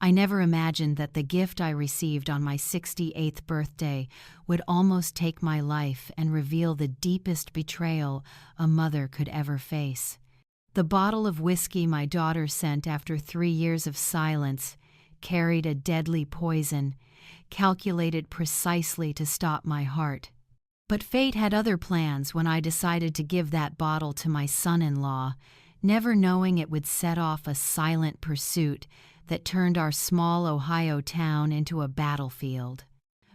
I never imagined that the gift I received on my 68th birthday would almost take my life and reveal the deepest betrayal a mother could ever face. The bottle of whiskey my daughter sent after 3 years of silence carried a deadly poison, calculated precisely to stop my heart. But fate had other plans when I decided to give that bottle to my son-in-law, never knowing it would set off a silent pursuit that turned our small Ohio town into a battlefield.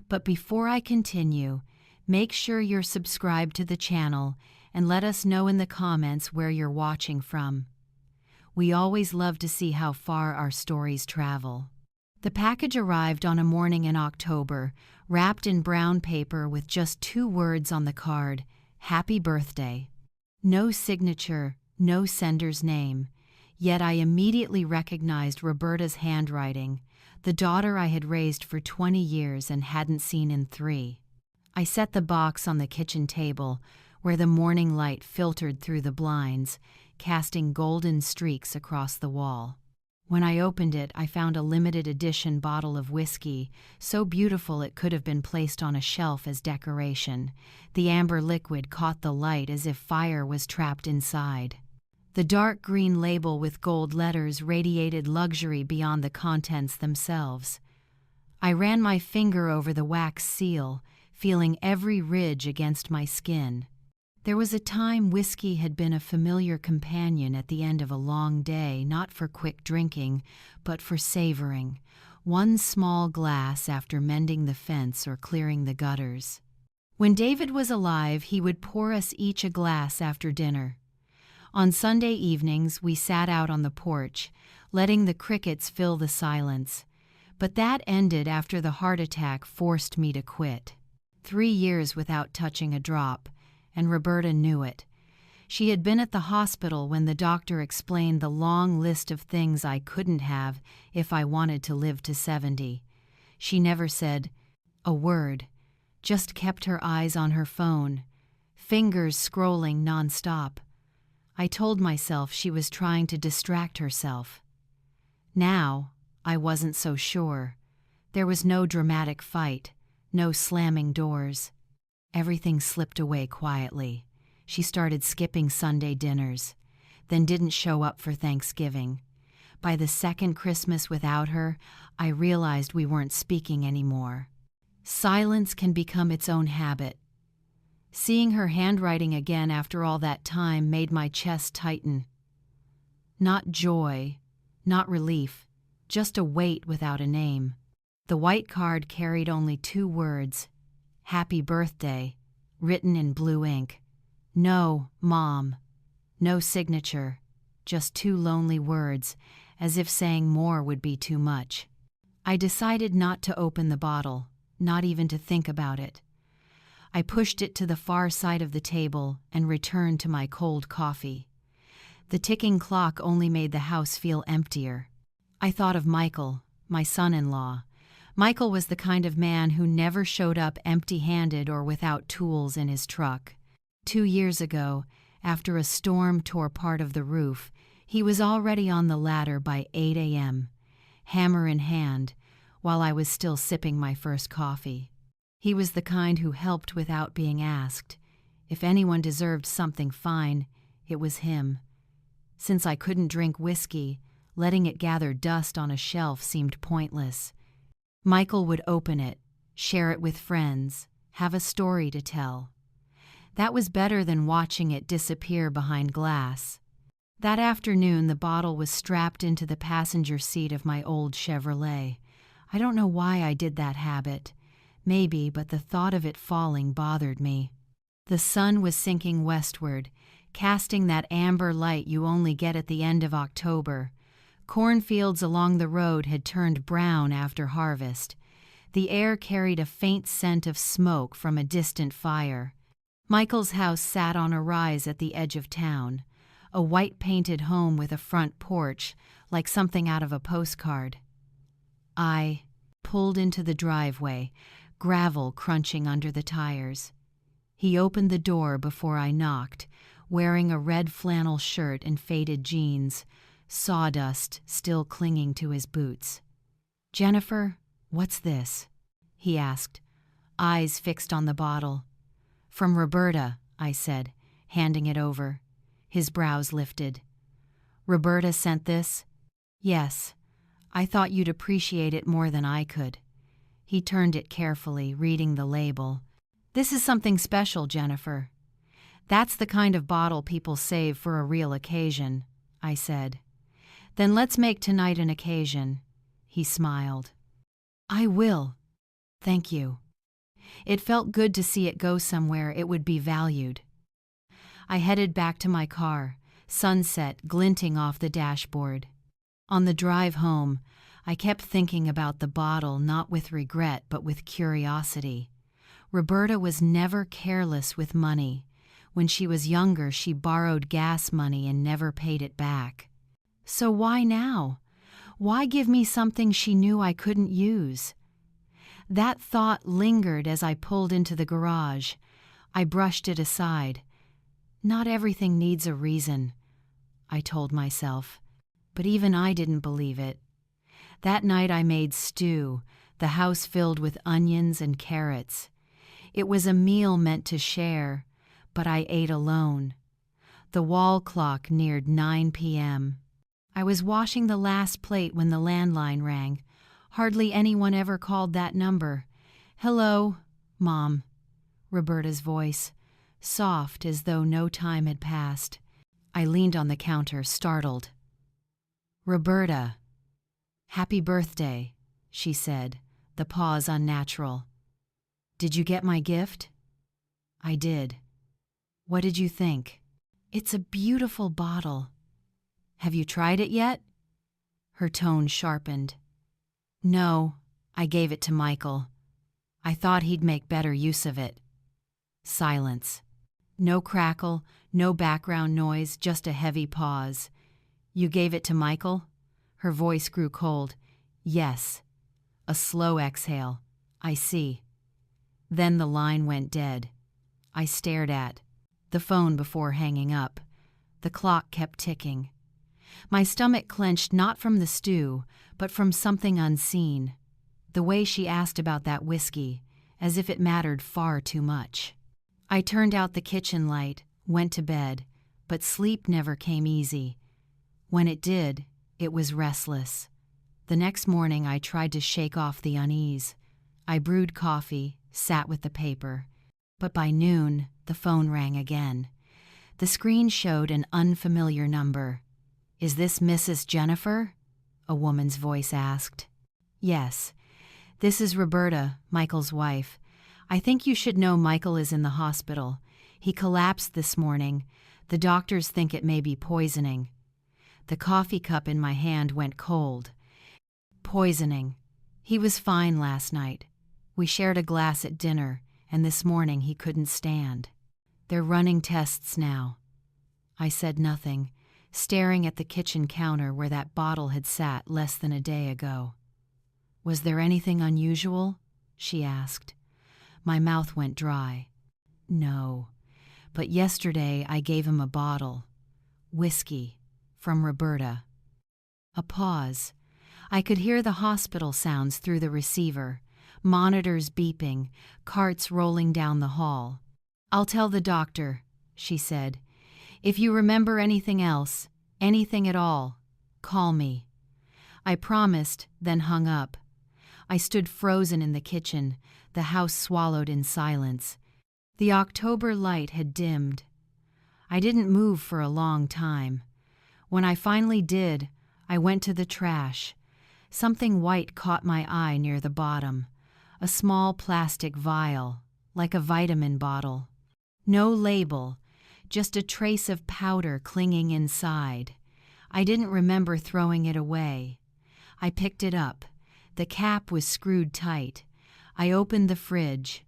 But before I continue, make sure you're subscribed to the channel and let us know in the comments where you're watching from. We always love to see how far our stories travel. The package arrived on a morning in October, wrapped in brown paper with just 2 words on the card, "Happy Birthday." No signature, no sender's name. Yet I immediately recognized Roberta's handwriting, the daughter I had raised for 20 years and hadn't seen in 3. I set the box on the kitchen table, where the morning light filtered through the blinds, casting golden streaks across the wall. When I opened it, I found a limited edition bottle of whiskey, so beautiful it could have been placed on a shelf as decoration. The amber liquid caught the light as if fire was trapped inside. The dark green label with gold letters radiated luxury beyond the contents themselves. I ran my finger over the wax seal, feeling every ridge against my skin. There was a time whiskey had been a familiar companion at the end of a long day, not for quick drinking, but for savoring. One small glass after mending the fence or clearing the gutters. When David was alive, he would pour us each a glass after dinner. On Sunday evenings, we sat out on the porch, letting the crickets fill the silence. But that ended after the heart attack forced me to quit. 3 years without touching a drop, and Roberta knew it. She had been at the hospital when the doctor explained the long list of things I couldn't have if I wanted to live to 70. She never said a word, just kept her eyes on her phone, fingers scrolling nonstop. I told myself she was trying to distract herself. Now, I wasn't so sure. There was no dramatic fight, no slamming doors. Everything slipped away quietly. She started skipping Sunday dinners, then didn't show up for Thanksgiving. By the second Christmas without her, I realized we weren't speaking anymore. Silence can become its own habit. Seeing her handwriting again after all that time made my chest tighten. Not joy, not relief, just a weight without a name. The white card carried only 2 words, "Happy Birthday," written in blue ink. No, Mom. No signature, just 2 lonely words, as if saying more would be too much. I decided not to open the bottle, not even to think about it. I pushed it to the far side of the table and returned to my cold coffee. The ticking clock only made the house feel emptier. I thought of Michael, my son-in-law. Michael was the kind of man who never showed up empty-handed or without tools in his truck. 2 years ago, after a storm tore part of the roof, he was already on the ladder by 8 a.m., hammer in hand, while I was still sipping my first coffee. He was the kind who helped without being asked. If anyone deserved something fine, it was him. Since I couldn't drink whiskey, letting it gather dust on a shelf seemed pointless. Michael would open it, share it with friends, have a story to tell. That was better than watching it disappear behind glass. That afternoon, the bottle was strapped into the passenger seat of my old Chevrolet. I don't know why I did that habit. Maybe, but the thought of it falling bothered me. The sun was sinking westward, casting that amber light you only get at the end of October. Cornfields along the road had turned brown after harvest. The air carried a faint scent of smoke from a distant fire. Michael's house sat on a rise at the edge of town, a white-painted home with a front porch, like something out of a postcard. I pulled into the driveway, gravel crunching under the tires. He opened the door before I knocked, wearing a red flannel shirt and faded jeans, sawdust still clinging to his boots. "Jennifer, what's this?" he asked, eyes fixed on the bottle. "From Roberta," I said, handing it over. His brows lifted. "Roberta sent this?" "Yes. I thought you'd appreciate it more than I could." He turned it carefully, reading the label. "This is something special, Jennifer. That's the kind of bottle people save for a real occasion," I said. "Then let's make tonight an occasion." He smiled. "I will. Thank you." It felt good to see it go somewhere it would be valued. I headed back to my car, sunset glinting off the dashboard. On the drive home, I kept thinking about the bottle, not with regret but with curiosity. Roberta was never careless with money. When she was younger, she borrowed gas money and never paid it back. So why now? Why give me something she knew I couldn't use? That thought lingered as I pulled into the garage. I brushed it aside. Not everything needs a reason, I told myself. But even I didn't believe it. That night I made stew, the house filled with onions and carrots. It was a meal meant to share, but I ate alone. The wall clock neared 9 p.m. I was washing the last plate when the landline rang. Hardly anyone ever called that number. "Hello, Mom," Roberta's voice, soft as though no time had passed. I leaned on the counter, startled. "Roberta." "Happy birthday," she said, the pause unnatural. "Did you get my gift?" "I did. What did you think?" "It's a beautiful bottle." "Have you tried it yet?" Her tone sharpened. "No, I gave it to Michael. I thought he'd make better use of it." Silence. No crackle, no background noise, just a heavy pause. "You gave it to Michael?" Her voice grew cold. "Yes." A slow exhale. "I see." Then the line went dead. I stared at the phone before hanging up. The clock kept ticking. My stomach clenched not from the stew, but from something unseen. The way she asked about that whiskey, as if it mattered far too much. I turned out the kitchen light, went to bed, but sleep never came easy. When it did, it was restless. The next morning I tried to shake off the unease. I brewed coffee, sat with the paper. But by noon, the phone rang again. The screen showed an unfamiliar number. "Is this Mrs. Jennifer?" a woman's voice asked. "Yes. This is Roberta, Michael's wife. I think you should know Michael is in the hospital. He collapsed this morning. The doctors think it may be poisoning." The coffee cup in my hand went cold. Poisoning. He was fine last night. We shared a glass at dinner, and this morning he couldn't stand. "They're running tests now." I said nothing, staring at the kitchen counter where that bottle had sat less than a day ago. "Was there anything unusual?" she asked. My mouth went dry. "No, but yesterday I gave him a bottle. Whiskey, from Roberta." A pause. I could hear the hospital sounds through the receiver, monitors beeping, carts rolling down the hall. "I'll tell the doctor," she said. "If you remember anything else, anything at all, call me." I promised, then hung up. I stood frozen in the kitchen, the house swallowed in silence. The October light had dimmed. I didn't move for a long time. When I finally did, I went to the trash. Something white caught my eye near the bottom. A small plastic vial, like a vitamin bottle. No label, just a trace of powder clinging inside. I didn't remember throwing it away. I picked it up. The cap was screwed tight. I opened the fridge.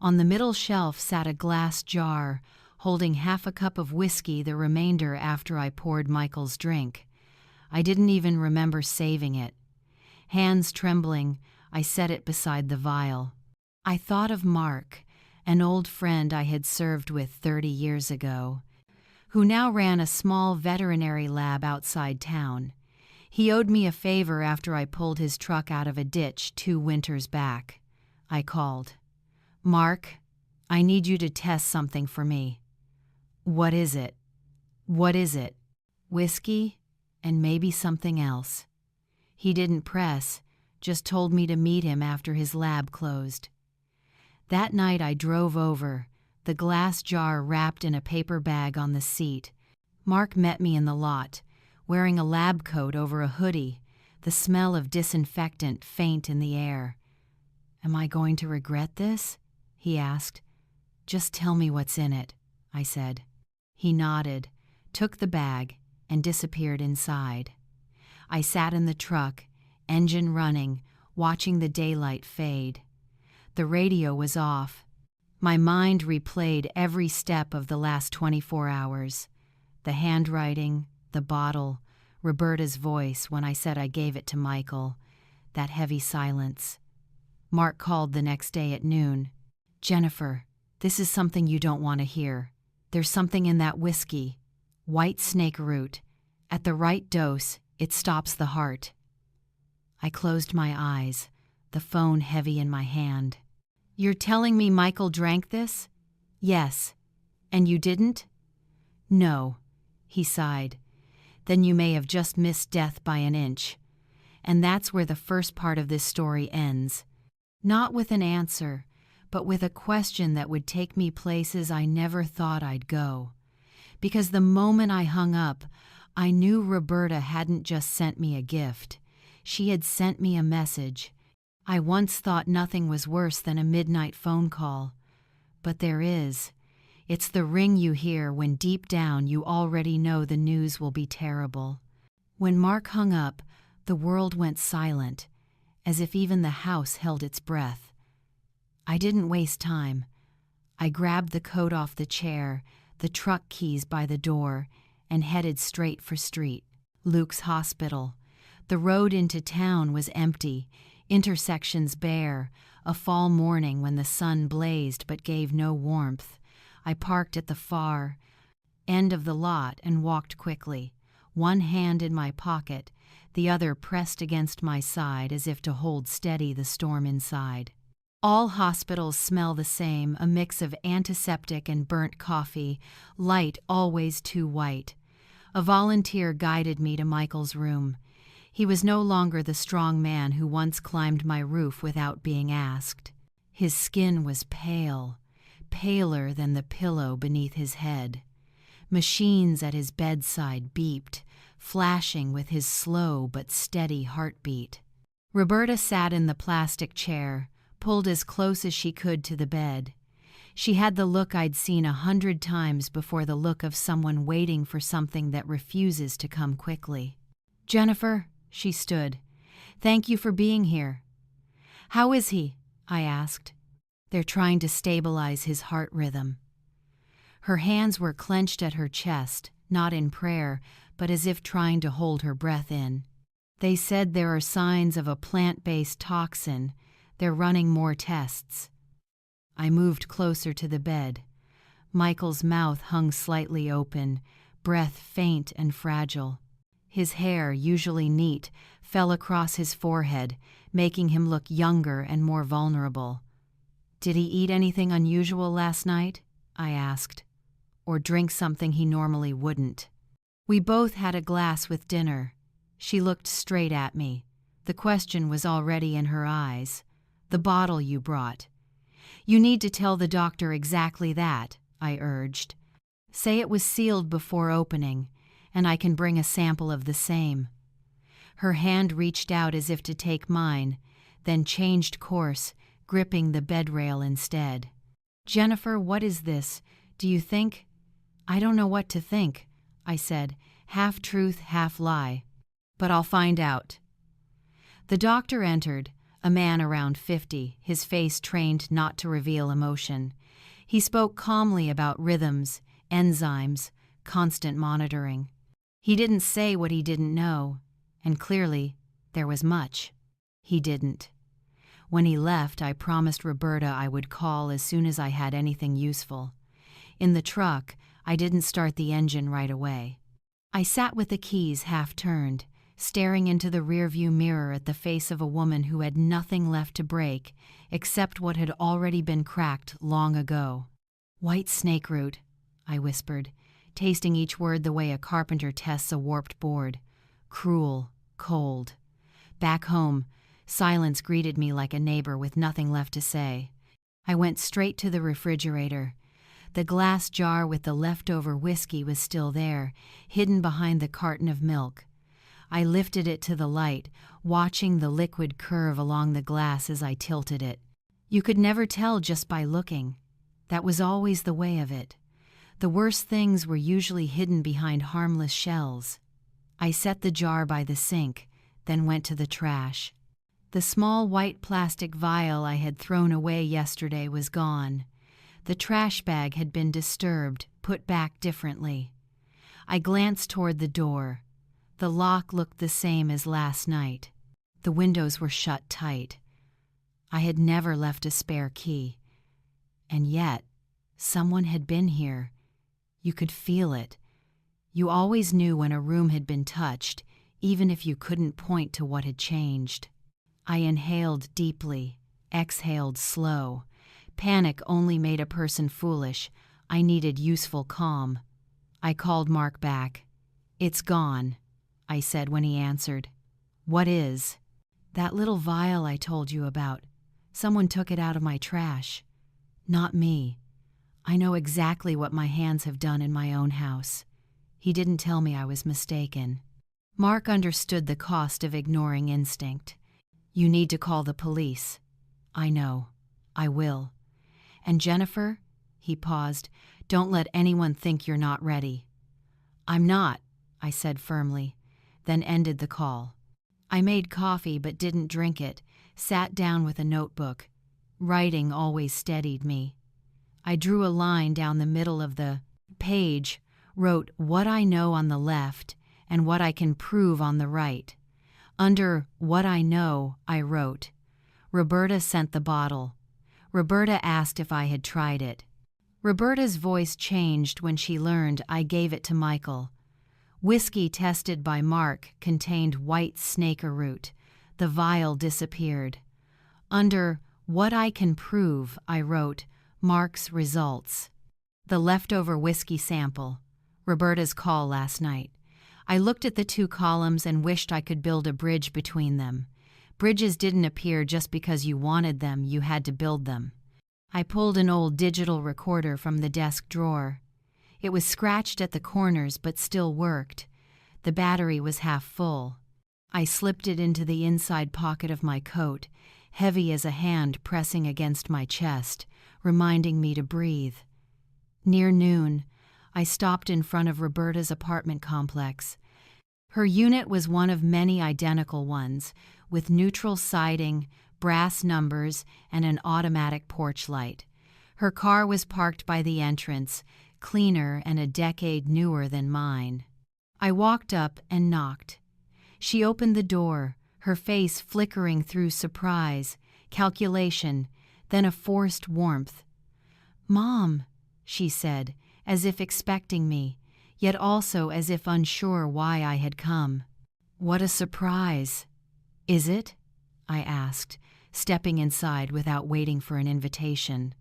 On the middle shelf sat a glass jar, holding half a cup of whiskey, the remainder after I poured Michael's drink. I didn't even remember saving it. Hands trembling, I set it beside the vial. I thought of Mark, an old friend I had served with 30 years ago, who now ran a small veterinary lab outside town. He owed me a favor after I pulled his truck out of a ditch 2 winters back. I called. Mark, I need you to test something for me. What is it? What is it? Whiskey and maybe something else. He didn't press, just told me to meet him after his lab closed. That night I drove over, the glass jar wrapped in a paper bag on the seat. Mark met me in the lot, wearing a lab coat over a hoodie, the smell of disinfectant faint in the air. Am I going to regret this? He asked. Just tell me what's in it, I said. He nodded, took the bag, and disappeared inside. I sat in the truck, engine running, watching the daylight fade. The radio was off. My mind replayed every step of the last 24 hours. The handwriting, the bottle, Roberta's voice when I said I gave it to Michael, that heavy silence. Mark called the next day at noon. Jennifer, this is something you don't want to hear. There's something in that whiskey. White snake root. At the right dose, it stops the heart. I closed my eyes, the phone heavy in my hand. You're telling me Michael drank this? Yes. And you didn't? No. He sighed. Then you may have just missed death by an inch. And that's where the first part of this story ends. Not with an answer, but with a question that would take me places I never thought I'd go. Because the moment I hung up, I knew Roberta hadn't just sent me a gift. She had sent me a message. I once thought nothing was worse than a midnight phone call. But there is. It's the ring you hear when deep down you already know the news will be terrible. When Mark hung up, the world went silent, as if even the house held its breath. I didn't waste time. I grabbed the coat off the chair, the truck keys by the door, and headed straight for Street, Luke's hospital. The road into town was empty, intersections bare, a fall morning when the sun blazed but gave no warmth. I parked at the far end of the lot and walked quickly, one hand in my pocket, the other pressed against my side as if to hold steady the storm inside. All hospitals smell the same, a mix of antiseptic and burnt coffee, light always too white. A volunteer guided me to Michael's room. He was no longer the strong man who once climbed my roof without being asked. His skin was pale, paler than the pillow beneath his head. Machines at his bedside beeped, flashing with his slow but steady heartbeat. Roberta sat in the plastic chair, pulled as close as she could to the bed. She had the look I'd seen 100 times before, the look of someone waiting for something that refuses to come quickly. Jennifer, she stood. Thank you for being here. How is he? I asked. They're trying to stabilize his heart rhythm. Her hands were clenched at her chest, not in prayer, but as if trying to hold her breath in. They said there are signs of a plant-based toxin. They're running more tests. I moved closer to the bed. Michael's mouth hung slightly open, breath faint and fragile. His hair, usually neat, fell across his forehead, making him look younger and more vulnerable. Did he eat anything unusual last night? I asked. Or drink something he normally wouldn't? We both had a glass with dinner. She looked straight at me. The question was already in her eyes. The bottle you brought. You need to tell the doctor exactly that, I urged. Say it was sealed before opening, and I can bring a sample of the same. Her hand reached out as if to take mine, then changed course, gripping the bed rail instead. Jennifer, what is this? Do you think? I don't know what to think, I said, half truth, half lie. But I'll find out. The doctor entered, a man around 50, his face trained not to reveal emotion. He spoke calmly about rhythms, enzymes, constant monitoring. He didn't say what he didn't know, and clearly, there was much. He didn't. When he left, I promised Roberta I would call as soon as I had anything useful. In the truck, I didn't start the engine right away. I sat with the keys half turned, staring into the rearview mirror at the face of a woman who had nothing left to break except what had already been cracked long ago. "White snake root," I whispered, tasting each word the way a carpenter tests a warped board. Cruel, cold. Back home, silence greeted me like a neighbor with nothing left to say. I went straight to the refrigerator. The glass jar with the leftover whiskey was still there, hidden behind the carton of milk. I lifted it to the light, watching the liquid curve along the glass as I tilted it. You could never tell just by looking. That was always the way of it. The worst things were usually hidden behind harmless shells. I set the jar by the sink, then went to the trash. The small white plastic vial I had thrown away yesterday was gone. The trash bag had been disturbed, put back differently. I glanced toward the door. The lock looked the same as last night. The windows were shut tight. I had never left a spare key. And yet, someone had been here. You could feel it. You always knew when a room had been touched, even if you couldn't point to what had changed. I inhaled deeply, exhaled slow. Panic only made a person foolish. I needed useful calm. I called Mark back. "It's gone," I said when he answered. "What is?" "That little vial I told you about. Someone took it out of my trash." "Not me. I know exactly what my hands have done in my own house." He didn't tell me I was mistaken. Mark understood the cost of ignoring instinct. "You need to call the police." "I know. I will. And Jennifer," he paused, "don't let anyone think you're not ready." "I'm not," I said firmly, then ended the call. I made coffee but didn't drink it, sat down with a notebook. Writing always steadied me. I drew a line down the middle of the page, wrote what I know on the left and what I can prove on the right. Under what I know, I wrote, "Roberta sent the bottle. Roberta asked if I had tried it." Roberta's voice changed when she learned I gave it to Michael. Whiskey tested by Mark contained white snake root. The vial disappeared. Under what I can prove, I wrote, "Mark's results." The leftover whiskey sample. Roberta's call last night. I looked at the two columns and wished I could build a bridge between them. Bridges didn't appear just because you wanted them, you had to build them. I pulled an old digital recorder from the desk drawer. It was scratched at the corners but still worked. The battery was half full. I slipped it into the inside pocket of my coat, heavy as a hand pressing against my chest, reminding me to breathe. Near noon, I stopped in front of Roberta's apartment complex. Her unit was one of many identical ones, with neutral siding, brass numbers, and an automatic porch light. Her car was parked by the entrance, cleaner and a decade newer than mine. I walked up and knocked. She opened the door, her face flickering through surprise, calculation, then a forced warmth. "Mom," she said, as if expecting me, yet also as if unsure why I had come. "What a surprise." "Is it?" I asked, stepping inside without waiting for an invitation.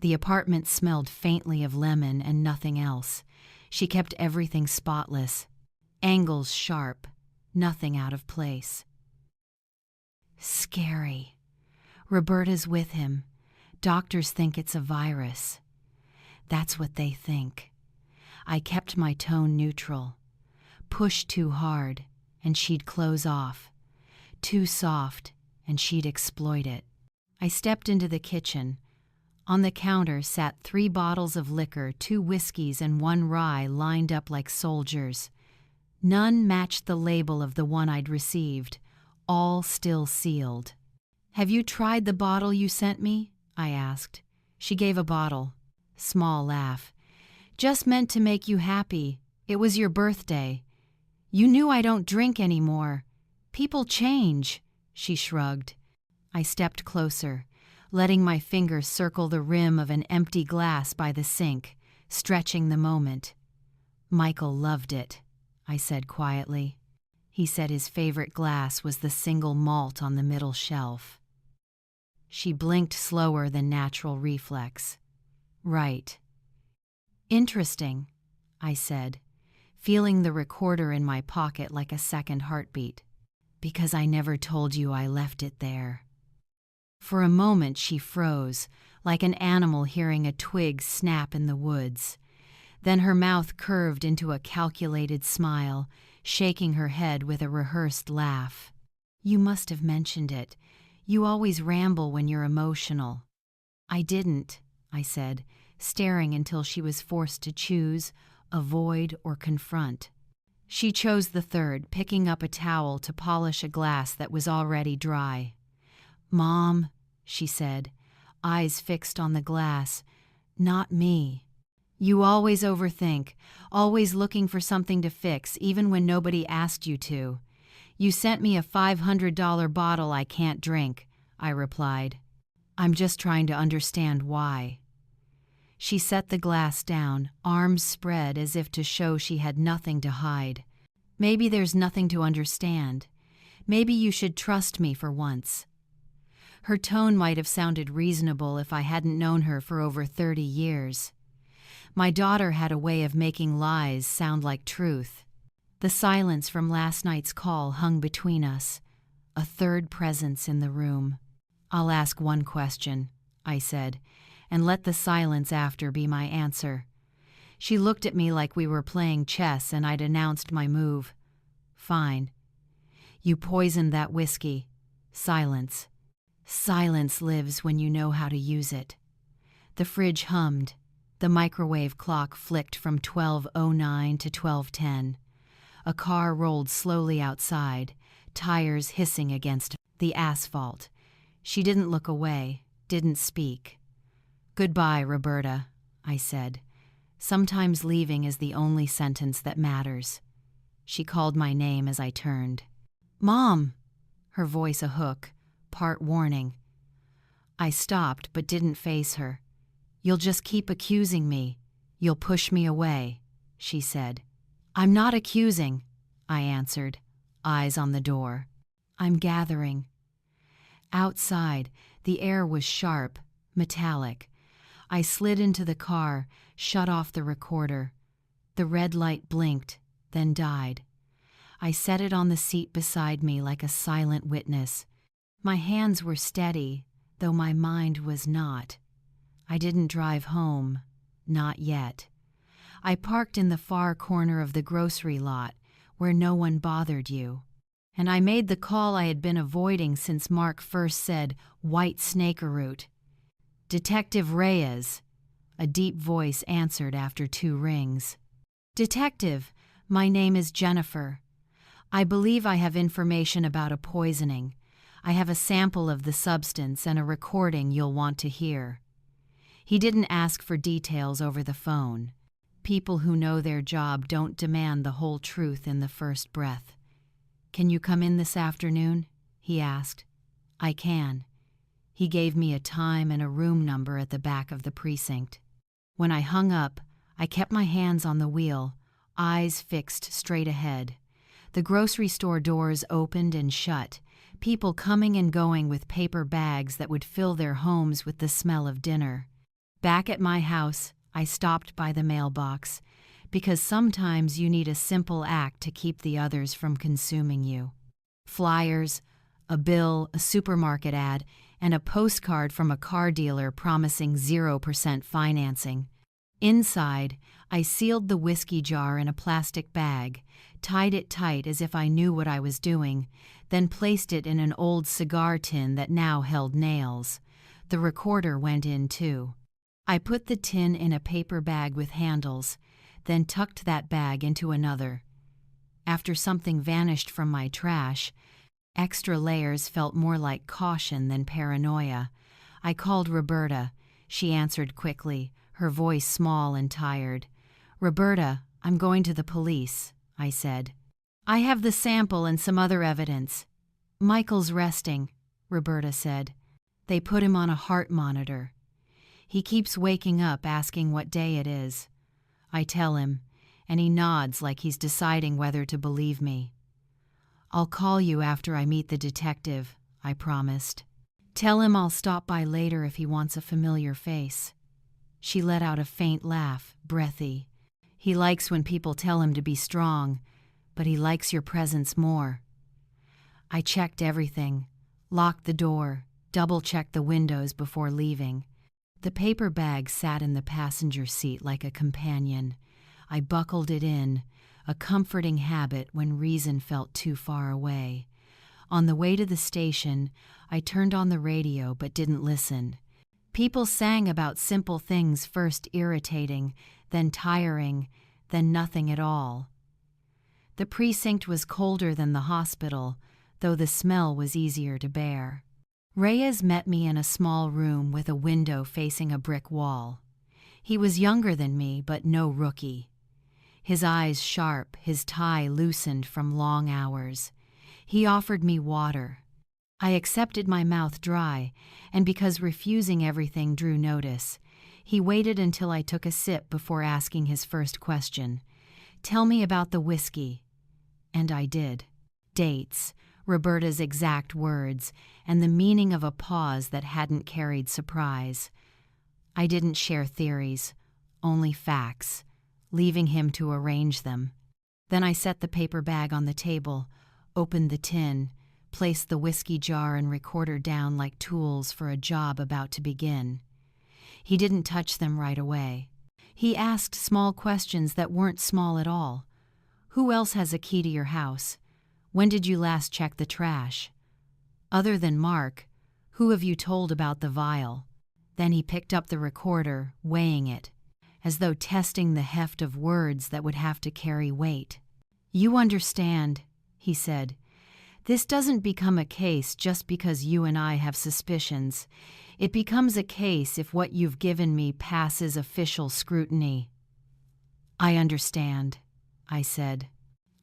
The apartment smelled faintly of lemon and nothing else. She kept everything spotless. Angles sharp, nothing out of place. Scary. Roberta's with him. Doctors think it's a virus. That's what they think. I kept my tone neutral. Push too hard, and she'd close off. Too soft, and she'd exploit it. I stepped into the kitchen. On the counter sat 3 bottles of liquor, 2 whiskeys, and 1 rye lined up like soldiers. None matched the label of the one I'd received, all still sealed. "Have you tried the bottle you sent me?" I asked. She gave a bottle. Small laugh. "Just meant to make you happy. It was your birthday. You knew I don't drink anymore. People change," she shrugged. I stepped closer, letting my fingers circle the rim of an empty glass by the sink, stretching the moment. "Michael loved it," I said quietly. He said his favorite glass was the single malt on the middle shelf. She blinked slower than natural reflex. Right. Interesting, I said, feeling the recorder in my pocket like a second heartbeat. Because I never told you I left it there. For a moment she froze, like an animal hearing a twig snap in the woods. Then her mouth curved into a calculated smile, shaking her head with a rehearsed laugh. You must have mentioned it. You always ramble when you're emotional. I didn't, I said, staring until she was forced to choose, avoid, or confront. She chose the third, picking up a towel to polish a glass that was already dry. Mom, she said, eyes fixed on the glass. Not me. You always overthink, always looking for something to fix, even when nobody asked you to. You sent me a $500 bottle I can't drink, I replied. I'm just trying to understand why. She set the glass down, arms spread as if to show she had nothing to hide. Maybe there's nothing to understand. Maybe you should trust me for once. Her tone might have sounded reasonable if I hadn't known her for over 30 years. My daughter had a way of making lies sound like truth. The silence from last night's call hung between us, a third presence in the room. I'll ask one question, I said, and let the silence after be my answer. She looked at me like we were playing chess and I'd announced my move. Fine. You poisoned that whiskey. Silence. Silence lives when you know how to use it. The fridge hummed. The microwave clock flicked from 12:09 to 12:10. A car rolled slowly outside, tires hissing against the asphalt. She didn't look away, didn't speak. Goodbye, Roberta, I said. Sometimes leaving is the only sentence that matters. She called my name as I turned. Mom! Her voice a hook, part warning. I stopped but didn't face her. You'll just keep accusing me. You'll push me away, she said. I'm not accusing, I answered, eyes on the door. I'm gathering. Outside, the air was sharp, metallic. I slid into the car, shut off the recorder. The red light blinked, then died. I set it on the seat beside me like a silent witness. My hands were steady, though my mind was not. I didn't drive home, not yet. I parked in the far corner of the grocery lot, where no one bothered you. And I made the call I had been avoiding since Mark first said, "White snakeroot." Detective Reyes, a deep voice answered after 2 rings. Detective, my name is Jennifer. I believe I have information about a poisoning. I have a sample of the substance and a recording you'll want to hear. He didn't ask for details over the phone. People who know their job don't demand the whole truth in the first breath. Can you come in this afternoon? He asked. I can. He gave me a time and a room number at the back of the precinct. When I hung up, I kept my hands on the wheel, eyes fixed straight ahead. The grocery store doors opened and shut, people coming and going with paper bags that would fill their homes with the smell of dinner. Back at my house, I stopped by the mailbox, because sometimes you need a simple act to keep the others from consuming you. Flyers, a bill, a supermarket ad, and a postcard from a car dealer promising 0% financing. Inside, I sealed the whiskey jar in a plastic bag, tied it tight as if I knew what I was doing, then placed it in an old cigar tin that now held nails. The recorder went in too. I put the tin in a paper bag with handles, then tucked that bag into another. After something vanished from my trash, extra layers felt more like caution than paranoia. I called Roberta. She answered quickly, her voice small and tired. Roberta, I'm going to the police, I said. I have the sample and some other evidence. Michael's resting, Roberta said. They put him on a heart monitor. He keeps waking up asking what day it is. I tell him, and he nods like he's deciding whether to believe me. I'll call you after I meet the detective, I promised. Tell him I'll stop by later if he wants a familiar face. She let out a faint laugh, breathy. He likes when people tell him to be strong, but he likes your presence more. I checked everything, locked the door, double-checked the windows before leaving. The paper bag sat in the passenger seat like a companion. I buckled it in, a comforting habit when reason felt too far away. On the way to the station, I turned on the radio but didn't listen. People sang about simple things, first irritating, then tiring, then nothing at all. The precinct was colder than the hospital, though the smell was easier to bear. Reyes met me in a small room with a window facing a brick wall. He was younger than me, but no rookie. His eyes sharp, his tie loosened from long hours. He offered me water. I accepted, my mouth dry, and because refusing everything drew notice, he waited until I took a sip before asking his first question. Tell me about the whiskey. And I did. Dates, Roberta's exact words, and the meaning of a pause that hadn't carried surprise. I didn't share theories, only facts, leaving him to arrange them. Then I set the paper bag on the table, opened the tin, placed the whiskey jar and recorder down like tools for a job about to begin. He didn't touch them right away. He asked small questions that weren't small at all. Who else has a key to your house? When did you last check the trash? Other than Mark, who have you told about the vial? Then he picked up the recorder, weighing it, as though testing the heft of words that would have to carry weight. You understand, he said. This doesn't become a case just because you and I have suspicions. It becomes a case if what you've given me passes official scrutiny. I understand, I said.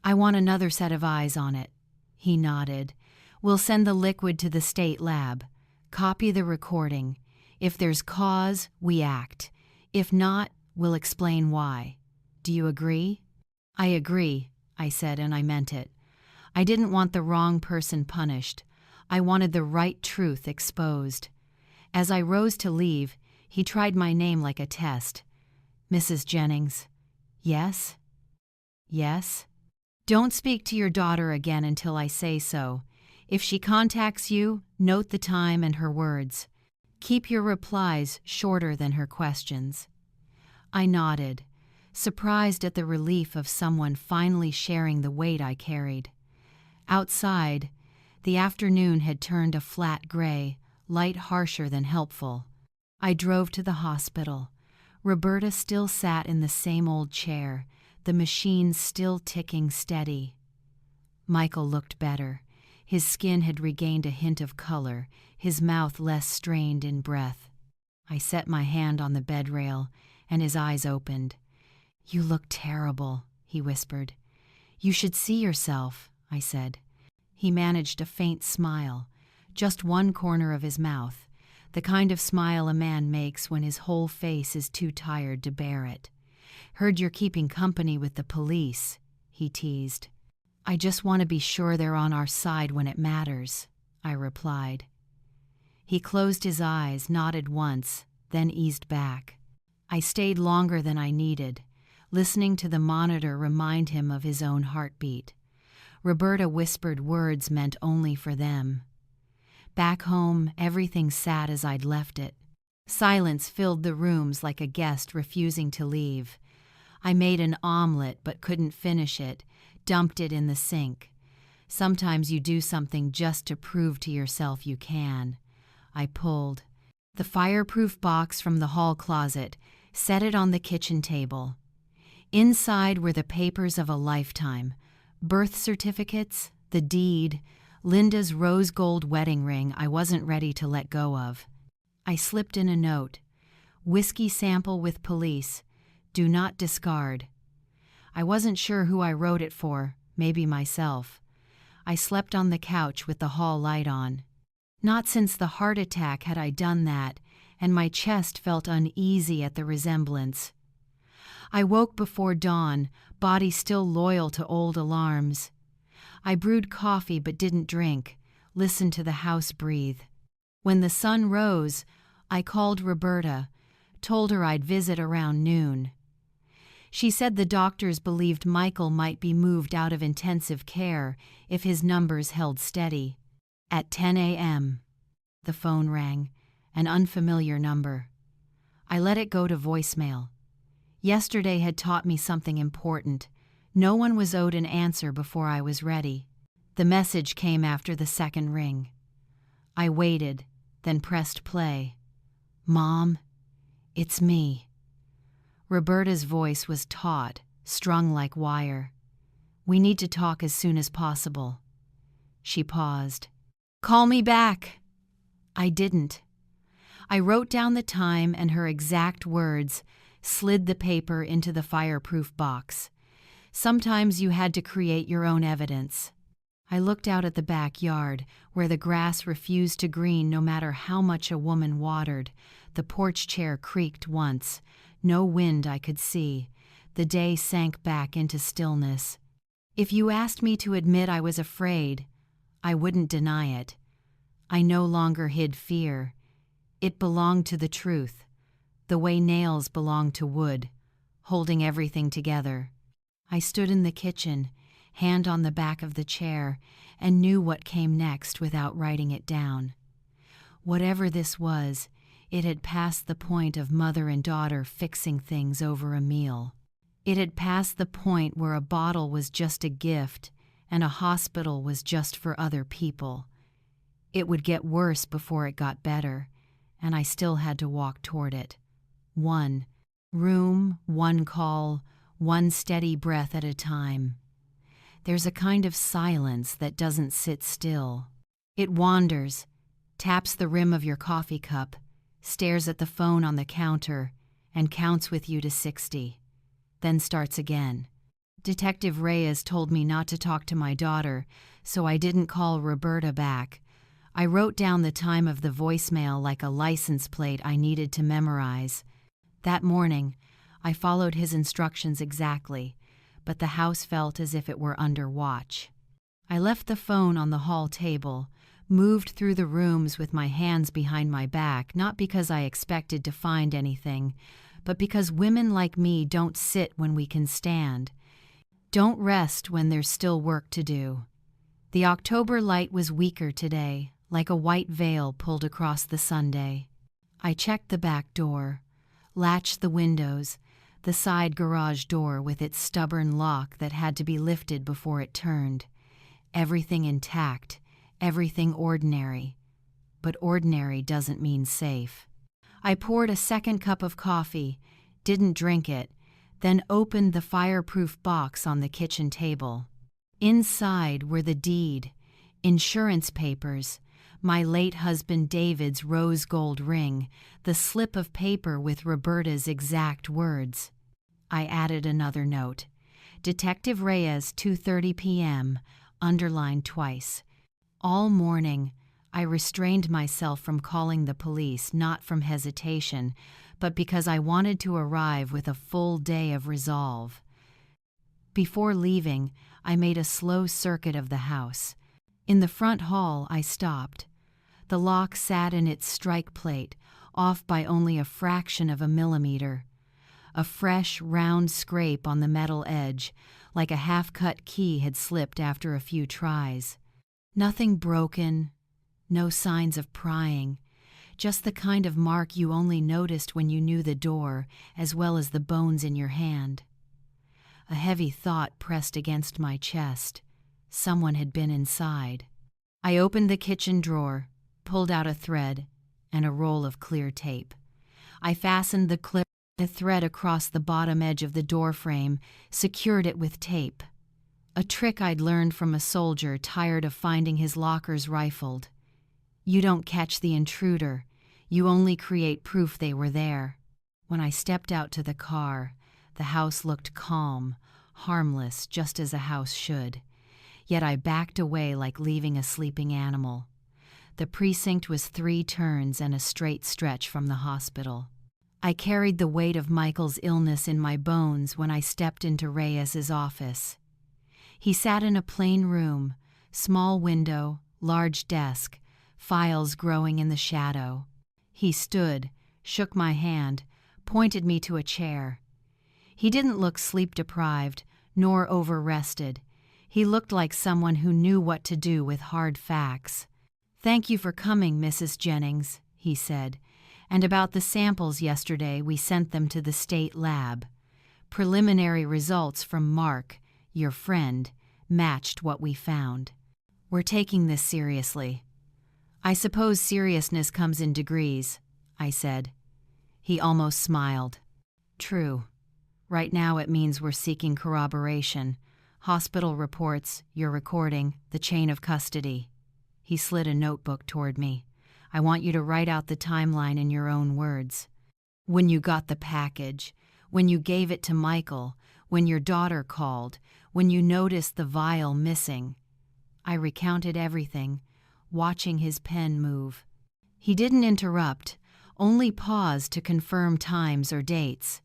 I want another set of eyes on it. He nodded. We'll send the liquid to the state lab. Copy the recording. If there's cause, we act. If not, we'll explain why. Do you agree? I agree, I said, and I meant it. I didn't want the wrong person punished. I wanted the right truth exposed. As I rose to leave, he tried my name like a test. Mrs. Jennings. Yes? Yes? Don't speak to your daughter again until I say so. If she contacts you, note the time and her words. Keep your replies shorter than her questions. I nodded, surprised at the relief of someone finally sharing the weight I carried. Outside, the afternoon had turned a flat gray, light harsher than helpful. I drove to the hospital. Roberta still sat in the same old chair, the machine still ticking steady. Michael looked better. His skin had regained a hint of color, his mouth less strained in breath. I set my hand on the bed rail, and his eyes opened. You look terrible, he whispered. You should see yourself, I said. He managed a faint smile, just one corner of his mouth, the kind of smile a man makes when his whole face is too tired to bear it. Heard you're keeping company with the police, he teased. I just want to be sure they're on our side when it matters, I replied. He closed his eyes, nodded once, then eased back. I stayed longer than I needed, listening to the monitor remind him of his own heartbeat. Roberta whispered words meant only for them. Back home, everything sat as I'd left it. Silence filled the rooms like a guest refusing to leave. I made an omelet but couldn't finish it, dumped it in the sink. Sometimes you do something just to prove to yourself you can. I pulled the fireproof box from the hall closet, set it on the kitchen table. Inside were the papers of a lifetime, birth certificates, the deed, Linda's rose gold wedding ring I wasn't ready to let go of. I slipped in a note. Whiskey sample with police. Do not discard. I wasn't sure who I wrote it for, maybe myself. I slept on the couch with the hall light on. Not since the heart attack had I done that, and my chest felt uneasy at the resemblance. I woke before dawn, body still loyal to old alarms. I brewed coffee but didn't drink, listened to the house breathe. When the sun rose, I called Roberta, told her I'd visit around noon. She said the doctors believed Michael might be moved out of intensive care if his numbers held steady. At 10 a.m., the phone rang, an unfamiliar number. I let it go to voicemail. Yesterday had taught me something important. No one was owed an answer before I was ready. The message came after the second ring. I waited, then pressed play. "Mom, it's me." Roberta's voice was taut, strung like wire. "We need to talk as soon as possible." She paused. "Call me back." I didn't. I wrote down the time and her exact words, slid the paper into the fireproof box. Sometimes you had to create your own evidence. I looked out at the backyard, where the grass refused to green no matter how much a woman watered. The porch chair creaked once. No wind I could see. The day sank back into stillness. If you asked me to admit I was afraid, I wouldn't deny it. I no longer hid fear. It belonged to the truth, the way nails belong to wood, holding everything together. I stood in the kitchen, hand on the back of the chair, and knew what came next without writing it down. Whatever this was, it had passed the point of mother and daughter fixing things over a meal. It had passed the point where a bottle was just a gift and a hospital was just for other people. It would get worse before it got better, and I still had to walk toward it. One room, one call, one steady breath at a time. There's a kind of silence that doesn't sit still. It wanders, taps the rim of your coffee cup, stares at the phone on the counter, and counts with you to 60. Then starts again. Detective Reyes told me not to talk to my daughter, so I didn't call Roberta back. I wrote down the time of the voicemail like a license plate I needed to memorize. That morning, I followed his instructions exactly, but the house felt as if it were under watch. I left the phone on the hall table, moved through the rooms with my hands behind my back, not because I expected to find anything, but because women like me don't sit when we can stand, don't rest when there's still work to do. The October light was weaker today, like a white veil pulled across the Sunday. I checked the back door, latched the windows, the side garage door with its stubborn lock that had to be lifted before it turned. Everything intact, everything ordinary. But ordinary doesn't mean safe. I poured a second cup of coffee, didn't drink it, then opened the fireproof box on the kitchen table. Inside were the deed, insurance papers, my late husband David's rose gold ring, the slip of paper with Roberta's exact words. I added another note. Detective Reyes, 2:30 p.m., underlined twice. All morning, I restrained myself from calling the police, not from hesitation, but because I wanted to arrive with a full day of resolve. Before leaving, I made a slow circuit of the house. In the front hall, I stopped. The lock sat in its strike plate, off by only a fraction of a millimeter. A fresh, round scrape on the metal edge, like a half-cut key had slipped after a few tries. Nothing broken, no signs of prying, just the kind of mark you only noticed when you knew the door, as well as the bones in your hand. A heavy thought pressed against my chest. Someone had been inside. I opened the kitchen drawer, pulled out a thread and a roll of clear tape. I fastened the thread across the bottom edge of the door frame, secured it with tape. A trick I'd learned from a soldier tired of finding his lockers rifled. You don't catch the intruder, you only create proof they were there. When I stepped out to the car, the house looked calm, harmless, just as a house should. Yet I backed away like leaving a sleeping animal. The precinct was 3 turns and a straight stretch from the hospital. I carried the weight of Michael's illness in my bones when I stepped into Reyes's office. He sat in a plain room, small window, large desk, files growing in the shadow. He stood, shook my hand, pointed me to a chair. He didn't look sleep-deprived, nor over-rested. He looked like someone who knew what to do with hard facts. "Thank you for coming, Mrs. Jennings," he said. "And about the samples yesterday, we sent them to the state lab. Preliminary results from Mark, your friend, matched what we found. We're taking this seriously." "I suppose seriousness comes in degrees," I said. He almost smiled. "True. Right now it means we're seeking corroboration. Hospital reports, your recording, the chain of custody." He slid a notebook toward me. "I want you to write out the timeline in your own words. When you got the package, when you gave it to Michael, when your daughter called, when you noticed the vial missing." I recounted everything, watching his pen move. He didn't interrupt, only paused to confirm times or dates.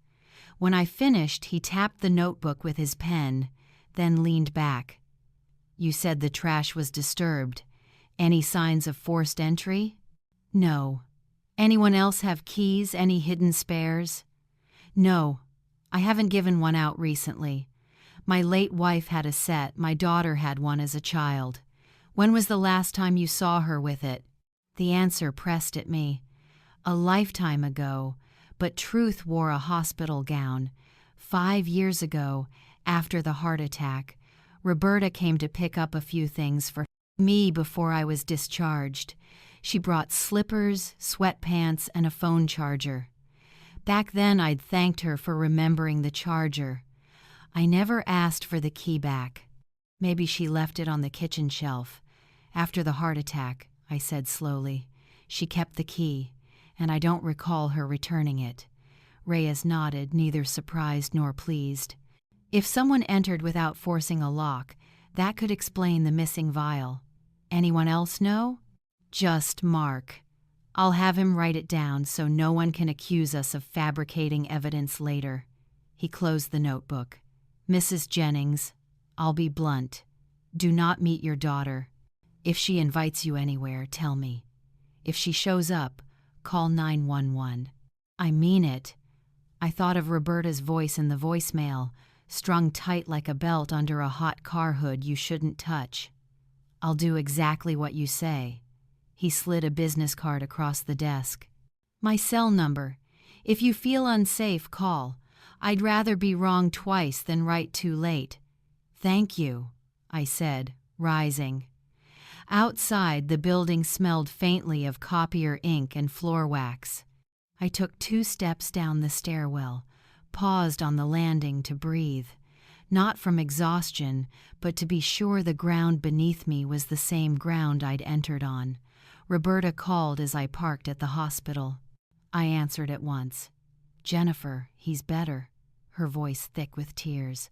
When I finished, he tapped the notebook with his pen, then leaned back. "You said the trash was disturbed. Any signs of forced entry?" "No." "Anyone else have keys, any hidden spares?" "No. I haven't given one out recently. My late wife had a set, my daughter had one as a child. When was the last time you saw her with it?" The answer pressed at me. A lifetime ago, but truth wore a hospital gown. 5 years ago, after the heart attack, Roberta came to pick up a few things for me before I was discharged. She brought slippers, sweatpants, and a phone charger. Back then I'd thanked her for remembering the charger. I never asked for the key back. Maybe she left it on the kitchen shelf. After the heart attack, I said slowly. She kept the key, and I don't recall her returning it. Reyes nodded, neither surprised nor pleased. If someone entered without forcing a lock, that could explain the missing vial. Anyone else know? Just Mark. I'll have him write it down so no one can accuse us of fabricating evidence later. He closed the notebook. "Mrs. Jennings, I'll be blunt. Do not meet your daughter. If she invites you anywhere, tell me. If she shows up, call 911. I mean it." I thought of Roberta's voice in the voicemail, strung tight like a belt under a hot car hood you shouldn't touch. "I'll do exactly what you say." He slid a business card across the desk. "My cell number. If you feel unsafe, call. I'd rather be wrong twice than right too late." "Thank you," I said, rising. Outside, the building smelled faintly of copier ink and floor wax. I took 2 steps down the stairwell, paused on the landing to breathe, not from exhaustion, but to be sure the ground beneath me was the same ground I'd entered on. Roberta called as I parked at the hospital. I answered at once. "Jennifer, he's better," her voice thick with tears.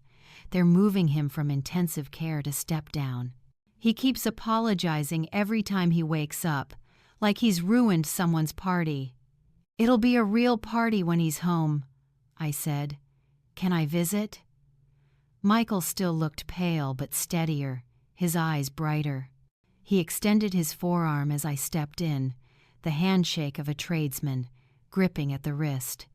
"They're moving him from intensive care to step down. He keeps apologizing every time he wakes up, like he's ruined someone's party." "It'll be a real party when he's home," I said. "Can I visit?" Michael still looked pale but steadier, his eyes brighter. He extended his forearm as I stepped in, the handshake of a tradesman, gripping at the wrist.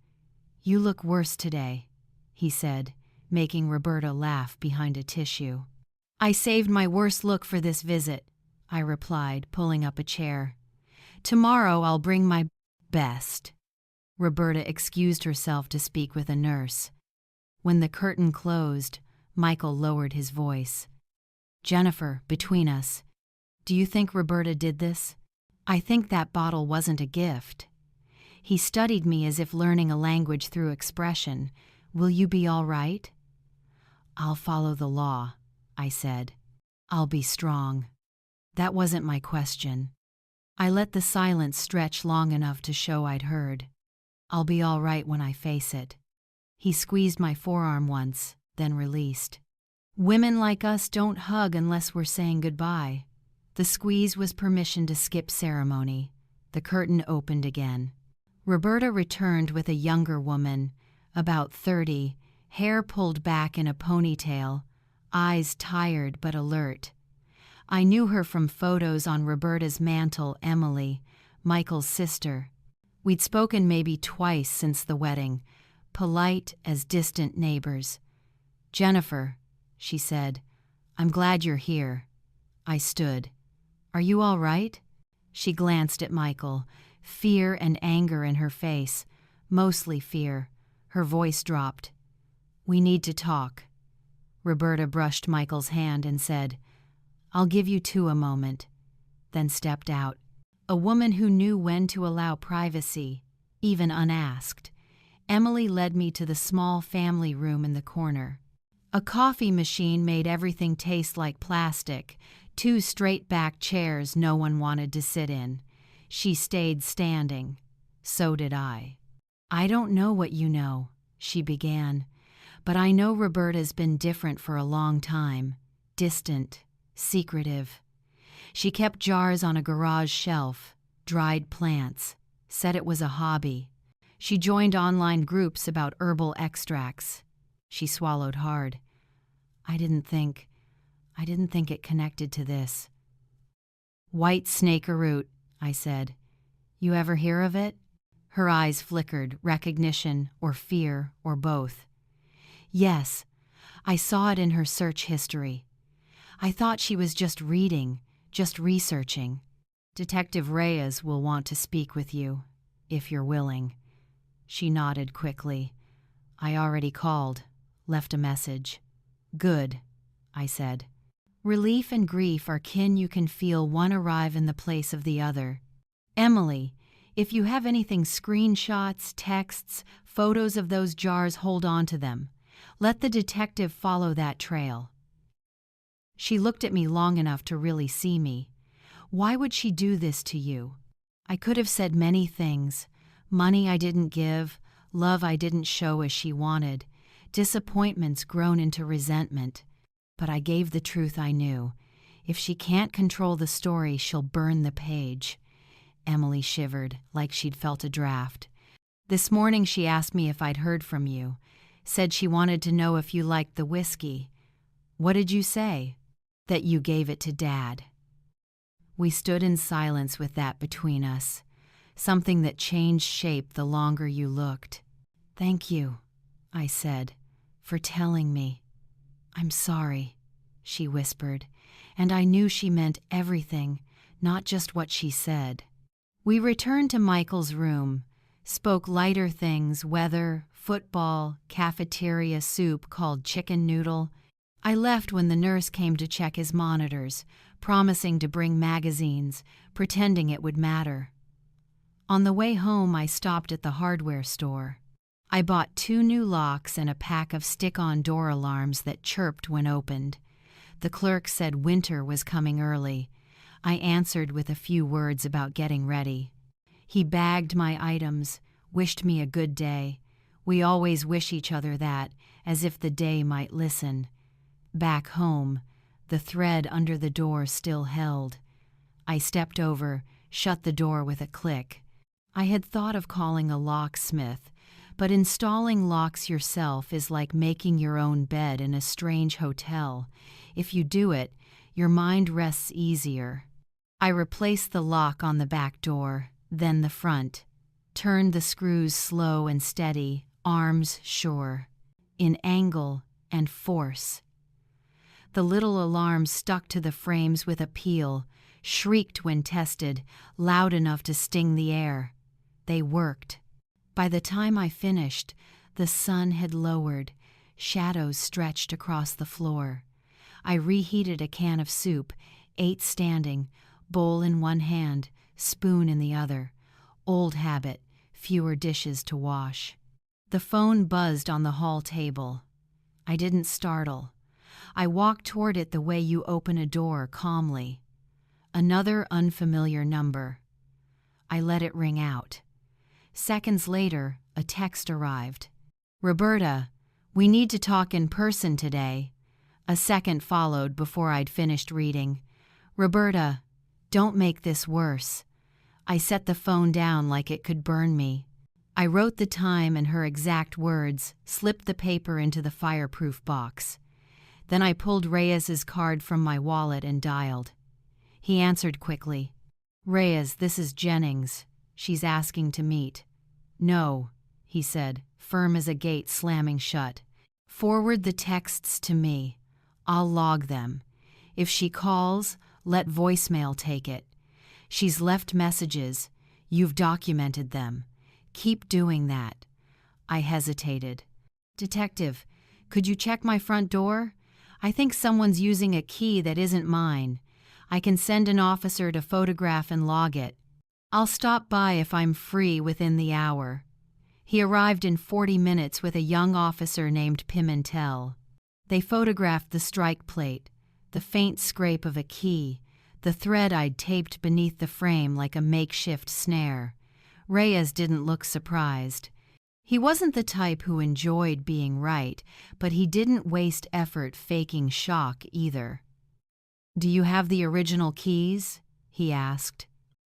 "You look worse today," he said, making Roberta laugh behind a tissue. "I saved my worst look for this visit," I replied, pulling up a chair. "Tomorrow I'll bring my best." Roberta excused herself to speak with a nurse. When the curtain closed, Michael lowered his voice. "Jennifer, between us, do you think Roberta did this? I think that bottle wasn't a gift." He studied me as if learning a language through expression. "Will you be all right?" "I'll follow the law," I said. "I'll be strong." That wasn't my question. I let the silence stretch long enough to show I'd heard. "I'll be all right when I face it." He squeezed my forearm once, then released. "Women like us don't hug unless we're saying goodbye." The squeeze was permission to skip ceremony. The curtain opened again. Roberta returned with a younger woman, about 30, hair pulled back in a ponytail, eyes tired but alert. I knew her from photos on Roberta's mantle, Emily, Michael's sister. We'd spoken maybe twice since the wedding, polite as distant neighbors. "Jennifer," she said, "I'm glad you're here." I stood. "Are you all right?" She glanced at Michael, fear and anger in her face, mostly fear. Her voice dropped. "We need to talk." Roberta brushed Michael's hand and said, "I'll give you two a moment," then stepped out. A woman who knew when to allow privacy, even unasked. Emily led me to the small family room in the corner. A coffee machine made everything taste like plastic, two straight-back chairs no one wanted to sit in. She stayed standing. So did I. "I don't know what you know," she began, "but I know Roberta's been different for a long time. Distant, secretive. She kept jars on a garage shelf, dried plants, said it was a hobby. She joined online groups about herbal extracts." She swallowed hard. I didn't think it connected to this." "White snakeroot," I said. "You ever hear of it?" Her eyes flickered, recognition or fear or both. "Yes, I saw it in her search history. I thought she was just reading, just researching. Detective Reyes will want to speak with you, if you're willing." She nodded quickly. "I already called, left a message." "Good," I said. Relief and grief are kin you can feel one arrive in the place of the other. "Emily, if you have anything, screenshots, texts, photos of those jars, hold on to them. Let the detective follow that trail." She looked at me long enough to really see me. "Why would she do this to you?" I could have said many things. Money I didn't give, love I didn't show as she wanted, disappointments grown into resentment. But I gave the truth I knew. If she can't control the story, she'll burn the page. Emily shivered, like she'd felt a draft. "This morning she asked me if I'd heard from you. Said she wanted to know if you liked the whiskey." "What did you say?" "That you gave it to Dad." We stood in silence with that between us, something that changed shape the longer you looked. "Thank you," I said, "for telling me." "I'm sorry," she whispered, and I knew she meant everything, not just what she said. We returned to Michael's room, spoke lighter things, weather, football, cafeteria soup called chicken noodle. I left when the nurse came to check his monitors, promising to bring magazines, pretending it would matter. On the way home, I stopped at the hardware store. I bought 2 new locks and a pack of stick-on door alarms that chirped when opened. The clerk said winter was coming early. I answered with a few words about getting ready. He bagged my items, wished me a good day. We always wish each other that, as if the day might listen. Back home, the thread under the door still held. I stepped over, shut the door with a click. I had thought of calling a locksmith, but installing locks yourself is like making your own bed in a strange hotel. If you do it, your mind rests easier. I replaced the lock on the back door, then the front. Turned the screws slow and steady, arms sure. In angle and force. The little alarms stuck to the frames with appeal, shrieked when tested, loud enough to sting the air. They worked. By the time I finished, the sun had lowered, shadows stretched across the floor. I reheated a can of soup, ate standing, bowl in one hand, spoon in the other. Old habit, fewer dishes to wash. The phone buzzed on the hall table. I didn't startle. I walked toward it the way you open a door, calmly. Another unfamiliar number. I let it ring out. Seconds later, a text arrived. "Roberta, we need to talk in person today." A second followed before I'd finished reading. "Roberta, don't make this worse." I set the phone down like it could burn me. I wrote the time and her exact words, slipped the paper into the fireproof box. Then I pulled Reyes's card from my wallet and dialed. He answered quickly. "Reyes, this is Jennings. She's asking to meet." "No," he said, firm as a gate slamming shut. "Forward the texts to me. I'll log them. If she calls, let voicemail take it. She's left messages. You've documented them. Keep doing that." I hesitated. "Detective, could you check my front door? I think someone's using a key that isn't mine. I can send an officer to photograph and log it. I'll stop by if I'm free within the hour." He arrived in 40 minutes with a young officer named Pimentel. They photographed the strike plate, the faint scrape of a key, the thread I'd taped beneath the frame like a makeshift snare. Reyes didn't look surprised. He wasn't the type who enjoyed being right, but he didn't waste effort faking shock either. "Do you have the original keys?" he asked.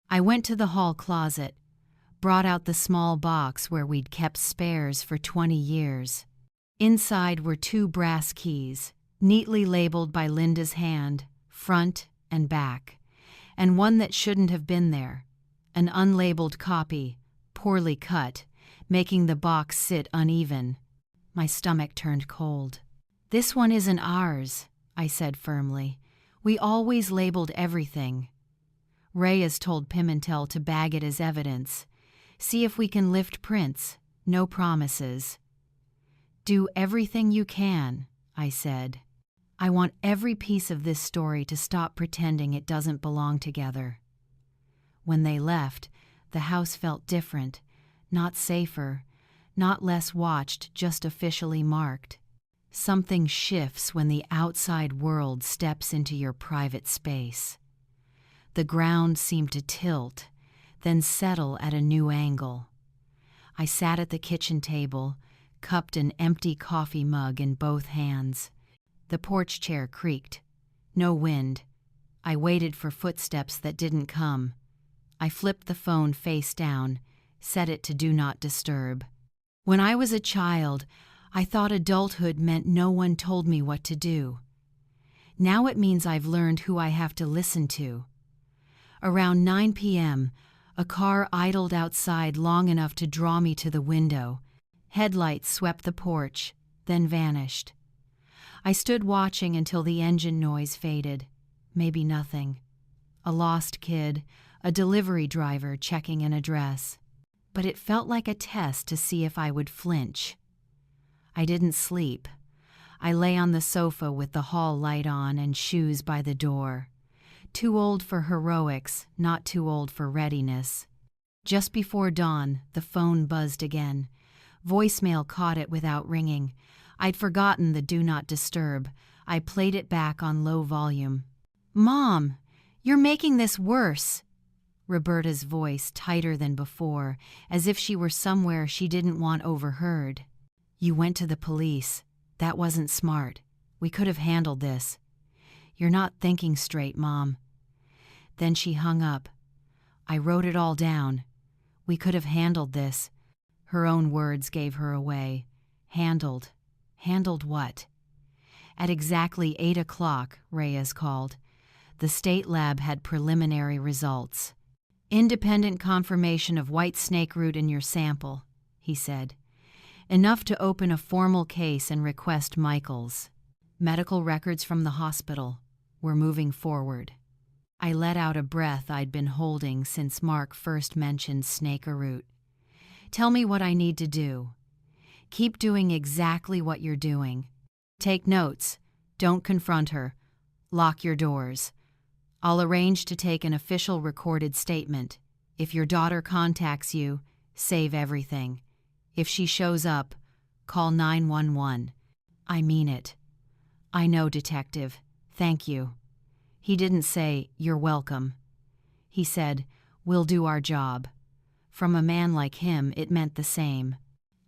I went to the hall closet, brought out the small box where we'd kept spares for 20 years. Inside were 2 brass keys, neatly labeled by Linda's hand, front and back, and one that shouldn't have been there, an unlabeled copy, poorly cut, making the box sit uneven. My stomach turned cold. "This one isn't ours," I said firmly. "We always labeled everything." Reyes told Pimentel to bag it as evidence. "See if we can lift prints. No promises." "Do everything you can," I said. "I want every piece of this story to stop pretending it doesn't belong together." When they left, the house felt different, not safer, not less watched, just officially marked. Something shifts when the outside world steps into your private space. The ground seemed to tilt, then settle at a new angle. I sat at the kitchen table, cupped an empty coffee mug in both hands. The porch chair creaked. No wind. I waited for footsteps that didn't come. I flipped the phone face down, set it to Do Not Disturb. When I was a child, I thought adulthood meant no one told me what to do. Now it means I've learned who I have to listen to. Around 9 p.m., a car idled outside long enough to draw me to the window. Headlights swept the porch, then vanished. I stood watching until the engine noise faded. Maybe nothing. A lost kid, a delivery driver checking an address. But it felt like a test to see if I would flinch. I didn't sleep. I lay on the sofa with the hall light on and shoes by the door. Too old for heroics, not too old for readiness. Just before dawn, the phone buzzed again. Voicemail caught it without ringing. I'd forgotten the Do Not Disturb. I played it back on low volume. "Mom, you're making this worse." Roberta's voice tighter than before, as if she were somewhere she didn't want overheard. "You went to the police. That wasn't smart. We could have handled this. You're not thinking straight, Mom." Then she hung up. I wrote it all down. We could have handled this. Her own words gave her away. Handled. Handled what? At exactly 8 o'clock, Reyes called. The state lab had preliminary results. "Independent confirmation of white snake root in your sample," he said. "Enough to open a formal case and request Michael's. Medical records from the hospital. We're moving forward." I let out a breath I'd been holding since Mark first mentioned snake-a-root. "Tell me what I need to do." "Keep doing exactly what you're doing. Take notes. Don't confront her. Lock your doors. I'll arrange to take an official recorded statement. If your daughter contacts you, save everything. If she shows up, call 911. I mean it." "I know, Detective. Thank you." He didn't say, "You're welcome." He said, "We'll do our job." From a man like him, it meant the same.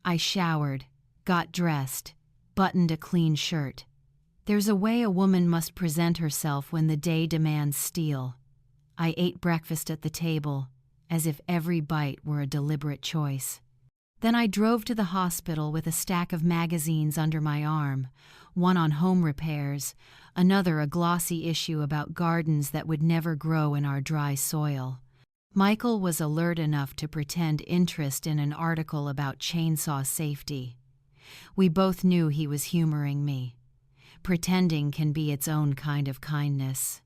I showered, got dressed, buttoned a clean shirt. There's a way a woman must present herself when the day demands steel. I ate breakfast at the table, as if every bite were a deliberate choice. Then I drove to the hospital with a stack of magazines under my arm, one on home repairs, another a glossy issue about gardens that would never grow in our dry soil. Michael was alert enough to pretend interest in an article about chainsaw safety. We both knew he was humoring me. Pretending can be its own kind of kindness.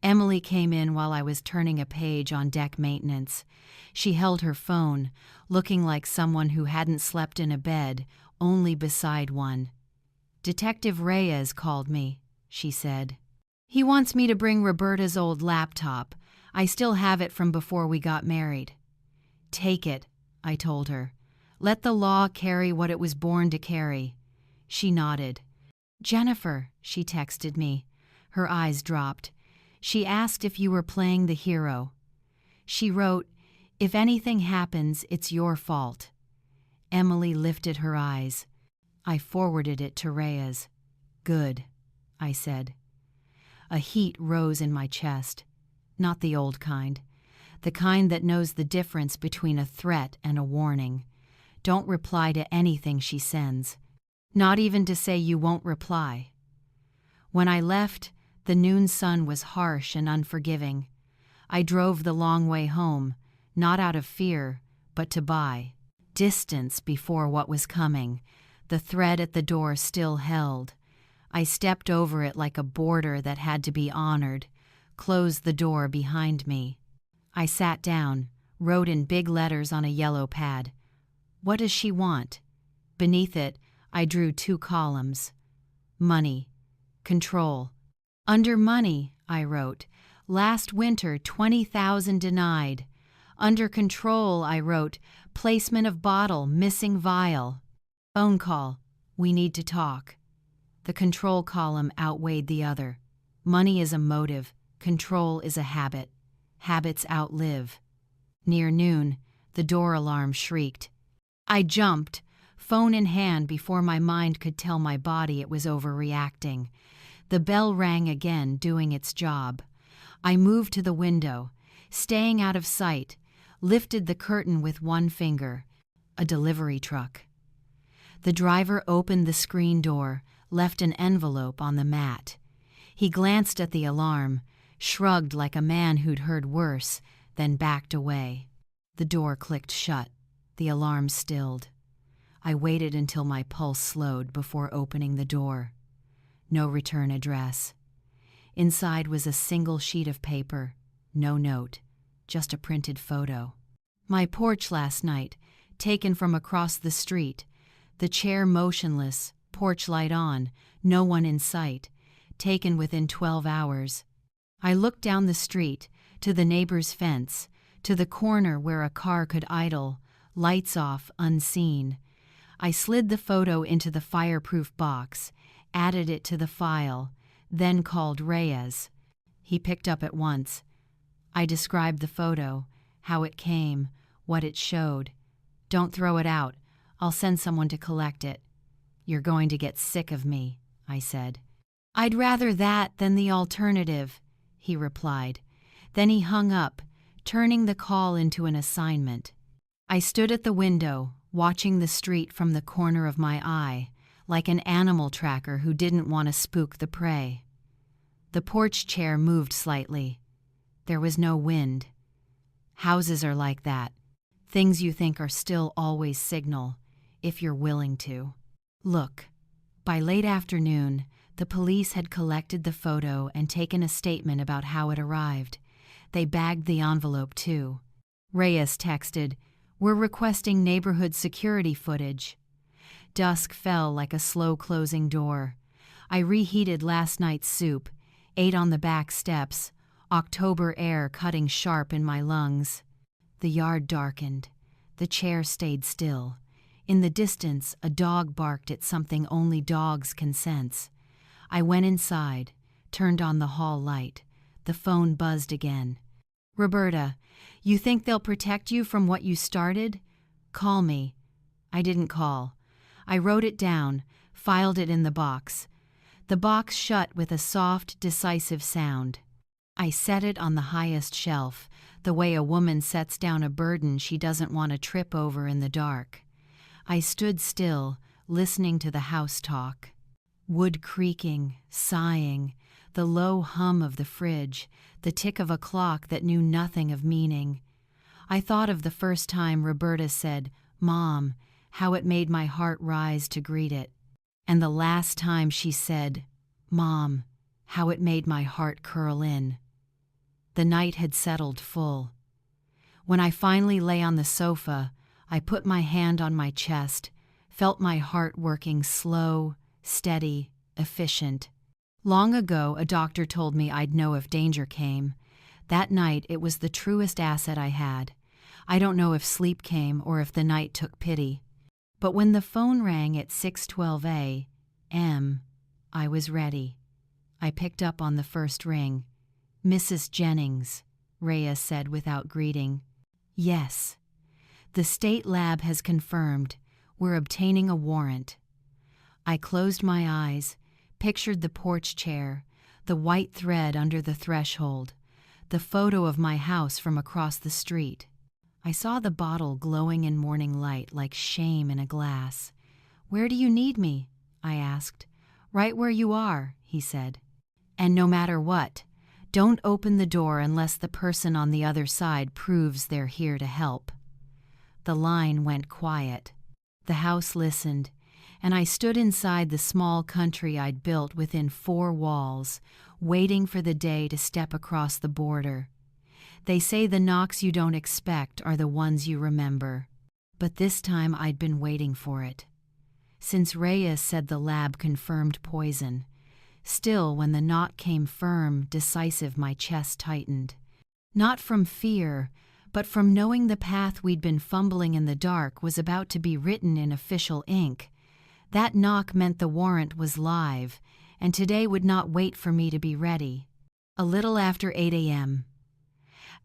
Emily came in while I was turning a page on deck maintenance. She held her phone, looking like someone who hadn't slept in a bed, only beside one. "Detective Reyes called me," she said. "He wants me to bring Roberta's old laptop. I still have it from before we got married." "Take it," I told her. "Let the law carry what it was born to carry." She nodded. "Jennifer," she texted me. Her eyes dropped. "She asked if you were playing the hero." She wrote, "If anything happens, it's your fault." Emily lifted her eyes. I forwarded it to Reyes. "Good," I said. A heat rose in my chest. Not the old kind. The kind that knows the difference between a threat and a warning. Don't reply to anything she sends. Not even to say you won't reply. When I left, the noon sun was harsh and unforgiving. I drove the long way home, not out of fear, but to buy distance before what was coming. The thread at the door still held. I stepped over it like a border that had to be honored, closed the door behind me. I sat down, wrote in big letters on a yellow pad. "What does she want?" Beneath it, I drew 2 columns. Money. Control. Under money, I wrote, "Last winter 20,000 denied." Under control, I wrote, "Placement of bottle, missing vial." Phone call. "We need to talk." The control column outweighed the other. Money is a motive. Control is a habit. Habits outlive. Near noon, the door alarm shrieked. I jumped, phone in hand, before my mind could tell my body it was overreacting. The bell rang again, doing its job. I moved to the window, staying out of sight, lifted the curtain with one finger. A delivery truck. The driver opened the screen door, left an envelope on the mat. He glanced at the alarm, shrugged like a man who'd heard worse, then backed away. The door clicked shut. The alarm stilled. I waited until my pulse slowed before opening the door. No return address. Inside was a single sheet of paper, no note, just a printed photo. My porch last night, taken from across the street, the chair motionless, porch light on, no one in sight, taken within 12 hours. I looked down the street, to the neighbor's fence, to the corner where a car could idle, lights off, unseen. I slid the photo into the fireproof box, added it to the file, then called Reyes. He picked up at once. I described the photo, how it came, what it showed. "Don't throw it out. I'll send someone to collect it." "You're going to get sick of me," I said. "I'd rather that than the alternative," he replied. Then he hung up, turning the call into an assignment. I stood at the window, watching the street from the corner of my eye, like an animal tracker who didn't want to spook the prey. The porch chair moved slightly. There was no wind. Houses are like that. Things you think are still always signal, if you're willing to. Look. By late afternoon, the police had collected the photo and taken a statement about how it arrived. They bagged the envelope too. Reyes texted, "We're requesting neighborhood security footage." Dusk fell like a slow-closing door. I reheated last night's soup, ate on the back steps, October air cutting sharp in my lungs. The yard darkened. The chair stayed still. In the distance, a dog barked at something only dogs can sense. I went inside, turned on the hall light. The phone buzzed again. "Roberta, you think they'll protect you from what you started? Call me." I didn't call. I wrote it down, filed it in the box. The box shut with a soft, decisive sound. I set it on the highest shelf, the way a woman sets down a burden she doesn't want to trip over in the dark. I stood still, listening to the house talk. Wood creaking, sighing, the low hum of the fridge, the tick of a clock that knew nothing of meaning. I thought of the first time Roberta said, "Mom," how it made my heart rise to greet it. And the last time she said, "Mom," how it made my heart curl in. The night had settled full. When I finally lay on the sofa, I put my hand on my chest, felt my heart working slow, steady, efficient. Long ago, a doctor told me I'd know if danger came. That night, it was the truest asset I had. I don't know if sleep came or if the night took pity. But when the phone rang at 6:12 a.m., I was ready. I picked up on the first ring. "Mrs. Jennings," Reyes said without greeting. "Yes. The state lab has confirmed. We're obtaining a warrant." I closed my eyes, pictured the porch chair, the white thread under the threshold, the photo of my house from across the street. I saw the bottle glowing in morning light like shame in a glass. "Where do you need me?" I asked. "Right where you are," he said. "And no matter what, don't open the door unless the person on the other side proves they're here to help." The line went quiet. The house listened, and I stood inside the small country I'd built within 4 walls, waiting for the day to step across the border. They say the knocks you don't expect are the ones you remember. But this time I'd been waiting for it. Since Reyes said the lab confirmed poison. Still, when the knock came firm, decisive, my chest tightened. Not from fear, but from knowing the path we'd been fumbling in the dark was about to be written in official ink. That knock meant the warrant was live, and today would not wait for me to be ready. A little after 8 a.m.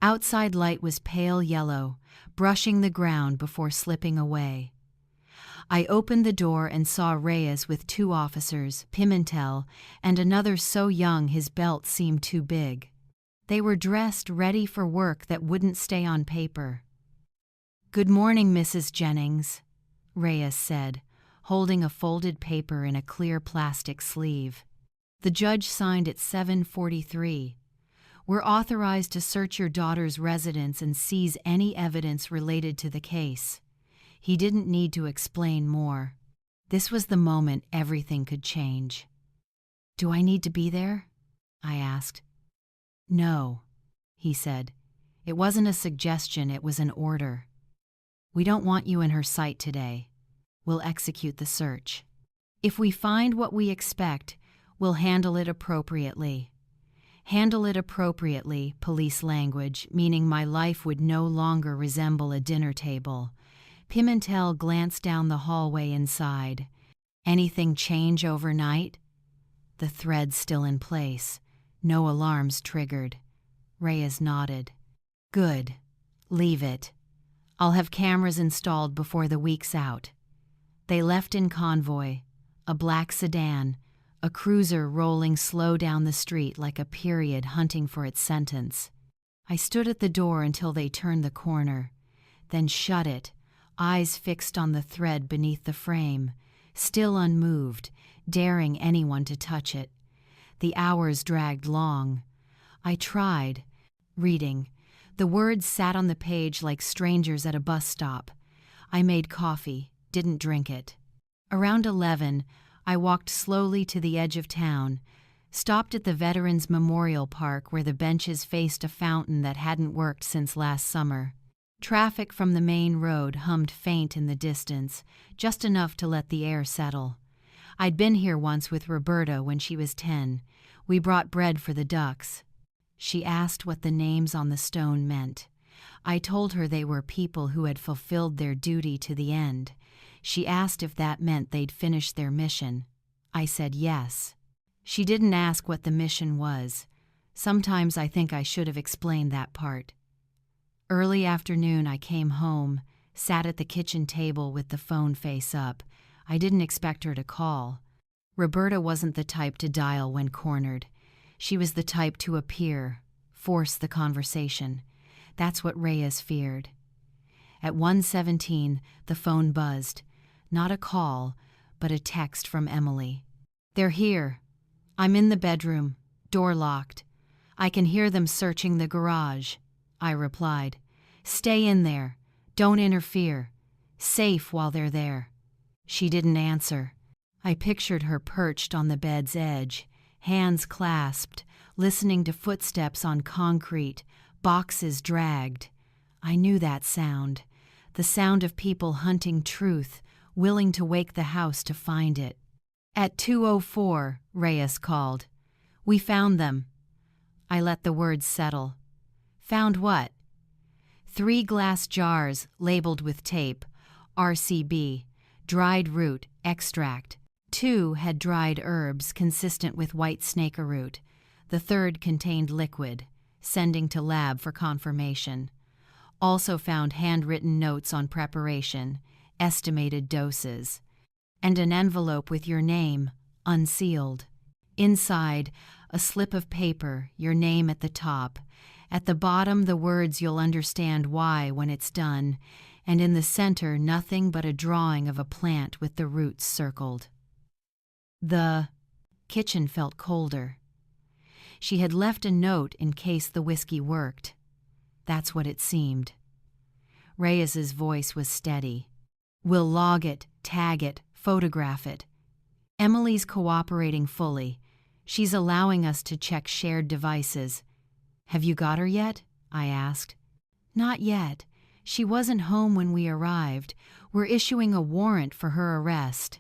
Outside light was pale yellow, brushing the ground before slipping away. I opened the door and saw Reyes with 2 officers, Pimentel, and another so young his belt seemed too big. They were dressed ready for work that wouldn't stay on paper. "Good morning, Mrs. Jennings," Reyes said, holding a folded paper in a clear plastic sleeve. "The judge signed at 7:43. We're authorized to search your daughter's residence and seize any evidence related to the case." He didn't need to explain more. This was the moment everything could change. "Do I need to be there?" I asked. "No," he said. "It wasn't a suggestion, it was an order. We don't want you in her sight today. We'll execute the search. If we find what we expect, we'll handle it appropriately." Handle it appropriately, police language, meaning my life would no longer resemble a dinner table. Pimentel glanced down the hallway inside. "Anything change overnight?" The thread still in place. No alarms triggered. Reyes nodded. "Good. Leave it. I'll have cameras installed before the week's out." They left in convoy, a black sedan, a cruiser rolling slow down the street like a period hunting for its sentence. I stood at the door until they turned the corner, then shut it, eyes fixed on the thread beneath the frame, still unmoved, daring anyone to touch it. The hours dragged long. I tried, reading. The words sat on the page like strangers at a bus stop. I made coffee, didn't drink it. Around 11, I walked slowly to the edge of town, stopped at the Veterans Memorial Park where the benches faced a fountain that hadn't worked since last summer. Traffic from the main road hummed faint in the distance, just enough to let the air settle. I'd been here once with Roberta when she was 10. We brought bread for the ducks. She asked what the names on the stone meant. I told her they were people who had fulfilled their duty to the end. She asked if that meant they'd finished their mission. I said yes. She didn't ask what the mission was. Sometimes I think I should have explained that part. Early afternoon I came home, sat at the kitchen table with the phone face up. I didn't expect her to call. Roberta wasn't the type to dial when cornered. She was the type to appear, force the conversation. That's what Reyes feared. At 1:17, the phone buzzed. Not a call, but a text from Emily. "They're here. I'm in the bedroom, door locked. I can hear them searching the garage," I replied. "Stay in there. Don't interfere. Safe while they're there." She didn't answer. I pictured her perched on the bed's edge, hands clasped, listening to footsteps on concrete, boxes dragged. I knew that sound, the sound of people hunting truth, willing to wake the house to find it. At 2:04, Reyes called. "We found them." I let the words settle. "Found what?" 3 glass jars labeled with tape, RCB, dried root, extract. 2 had dried herbs consistent with white snake root. The third contained liquid, sending to lab for confirmation. Also found handwritten notes on preparation, estimated doses, and an envelope with your name, unsealed. Inside, a slip of paper, your name at the top. At the bottom, the words you'll understand why when it's done, and in the center, nothing but a drawing of a plant with the roots circled. The kitchen felt colder. She had left a note in case the whiskey worked. That's what it seemed. Reyes's voice was steady. "We'll log it, tag it, photograph it. Emily's cooperating fully. She's allowing us to check shared devices." "Have you got her yet?" I asked. "Not yet. She wasn't home when we arrived. We're issuing a warrant for her arrest."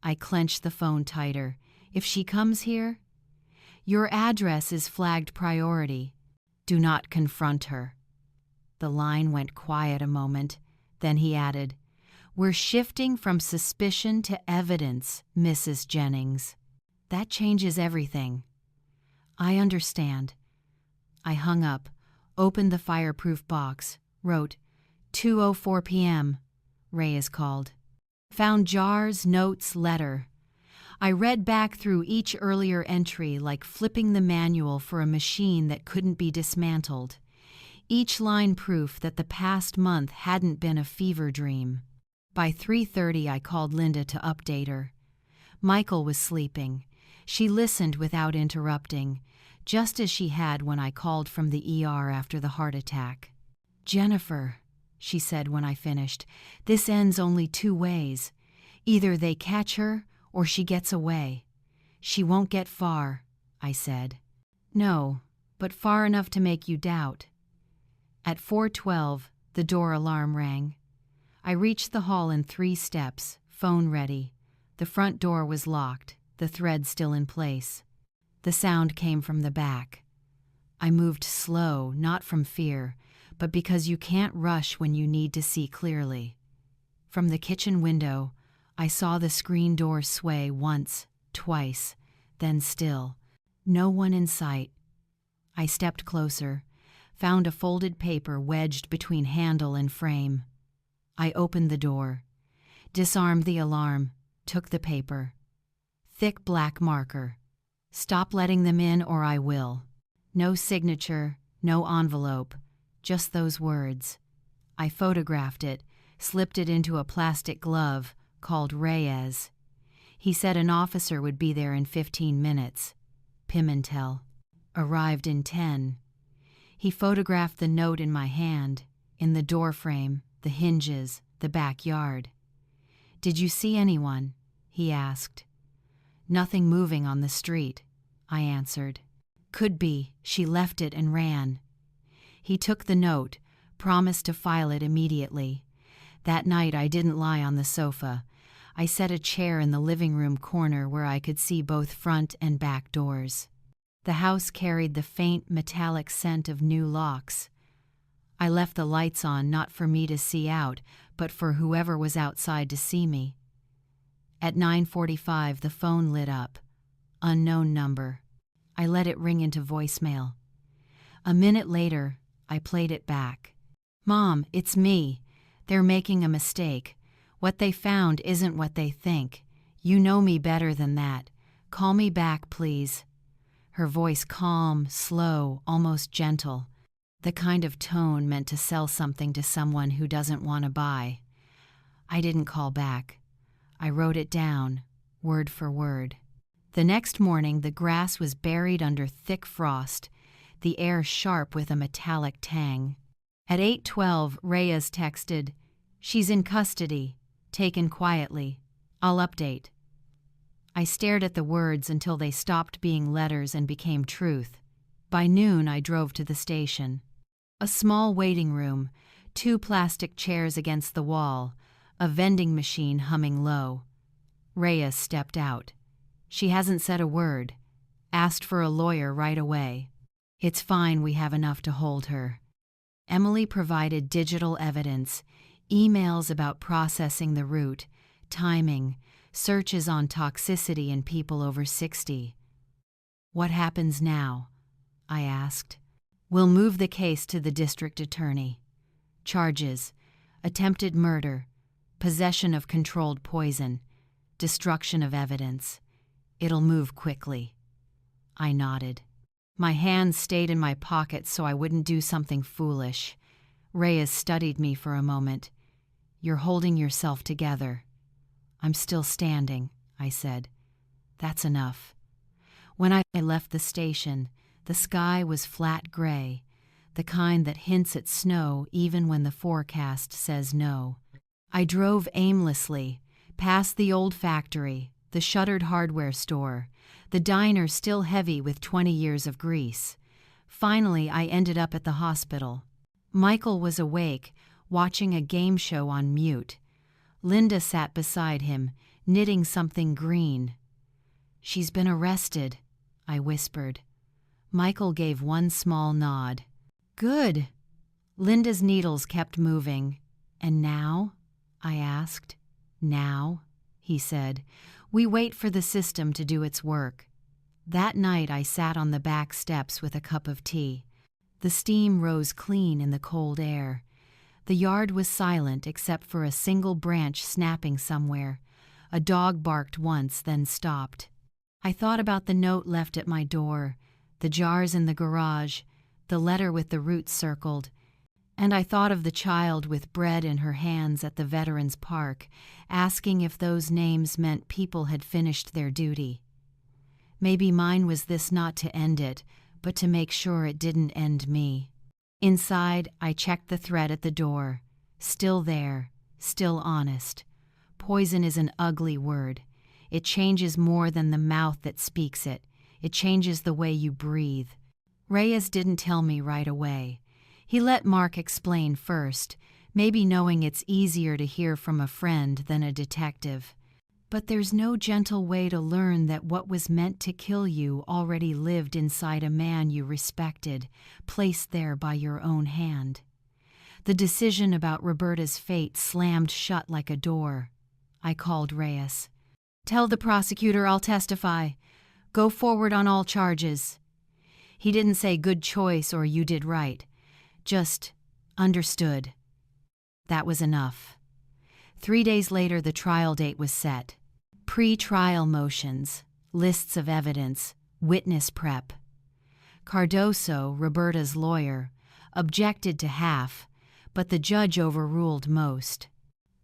I clenched the phone tighter. "If she comes here?" "Your address is flagged priority. Do not confront her." The line went quiet a moment. Then he added, "We're shifting from suspicion to evidence, Mrs. Jennings. That changes everything." "I understand." I hung up, opened the fireproof box, wrote, 2:04 p.m., Reyes called. "Found jars, notes, letter." I read back through each earlier entry like flipping the manual for a machine that couldn't be dismantled. Each line proof that the past month hadn't been a fever dream. By 3:30 I called Linda to update her. Michael was sleeping. She listened without interrupting, just as she had when I called from the ER after the heart attack. "Jennifer," she said when I finished, "this ends only 2 ways. Either they catch her or she gets away. She won't get far," I said. "No, but far enough to make you doubt." At 4:12, the door alarm rang. I reached the hall in 3 steps, phone ready. The front door was locked, the thread still in place. The sound came from the back. I moved slow, not from fear, but because you can't rush when you need to see clearly. From the kitchen window, I saw the screen door sway once, twice, then still. No one in sight. I stepped closer, found a folded paper wedged between handle and frame. I opened the door, disarmed the alarm, took the paper. Thick black marker. "Stop letting them in or I will." No signature, no envelope, just those words. I photographed it, slipped it into a plastic glove, called Reyes. He said an officer would be there in 15 minutes. Pimentel. Arrived in 10. He photographed the note in my hand, in the doorframe, the hinges, the backyard. "Did you see anyone?" he asked. "Nothing moving on the street," I answered. "Could be she left it and ran." He took the note, promised to file it immediately. That night I didn't lie on the sofa. I set a chair in the living room corner where I could see both front and back doors. The house carried the faint metallic scent of new locks. I left the lights on not for me to see out, but for whoever was outside to see me. At 9:45 the phone lit up. Unknown number. I let it ring into voicemail. A minute later, I played it back. "Mom, it's me. They're making a mistake. What they found isn't what they think. You know me better than that. Call me back, please." Her voice calm, slow, almost gentle. The kind of tone meant to sell something to someone who doesn't want to buy. I didn't call back. I wrote it down, word for word. The next morning, the grass was buried under thick frost, the air sharp with a metallic tang. At 8:12, Reyes texted, "She's in custody, taken quietly. I'll update." I stared at the words until they stopped being letters and became truth. By noon, I drove to the station. A small waiting room, 2 plastic chairs against the wall, a vending machine humming low. Reyes stepped out. "She hasn't said a word. Asked for a lawyer right away. It's fine, we have enough to hold her." Emily provided digital evidence, emails about processing the route, timing, searches on toxicity in people over 60. "What happens now?" I asked. "We'll move the case to the district attorney. Charges: attempted murder, possession of controlled poison, destruction of evidence. It'll move quickly." I nodded. My hands stayed in my pockets so I wouldn't do something foolish. Reyes studied me for a moment. "You're holding yourself together." "I'm still standing," I said. "That's enough." When I left the station, the sky was flat gray, the kind that hints at snow even when the forecast says no. I drove aimlessly, past the old factory, the shuttered hardware store, the diner still heavy with 20 years of grease. Finally, I ended up at the hospital. Michael was awake, watching a game show on mute. Linda sat beside him, knitting something green. "She's been arrested," I whispered. Michael gave one small nod. "Good." Linda's needles kept moving. "And now?" I asked. "Now," he said, "we wait for the system to do its work." That night I sat on the back steps with a cup of tea. The steam rose clean in the cold air. The yard was silent except for a single branch snapping somewhere. A dog barked once, then stopped. I thought about the note left at my door, the jars in the garage, the letter with the roots circled, and I thought of the child with bread in her hands at the Veterans Park, asking if those names meant people had finished their duty. Maybe mine was this not to end it, but to make sure it didn't end me. Inside, I checked the thread at the door. Still there, still honest. Poison is an ugly word. It changes more than the mouth that speaks it. It changes the way you breathe. Reyes didn't tell me right away. He let Mark explain first, maybe knowing it's easier to hear from a friend than a detective. But there's no gentle way to learn that what was meant to kill you already lived inside a man you respected, placed there by your own hand. The decision about Roberta's fate slammed shut like a door. I called Reyes. "Tell the prosecutor I'll testify. Go forward on all charges." He didn't say good choice or you did right. Just understood. That was enough. 3 days later, the trial date was set. Pre-trial motions, lists of evidence, witness prep. Cardoso, Roberta's lawyer, objected to half, but the judge overruled most.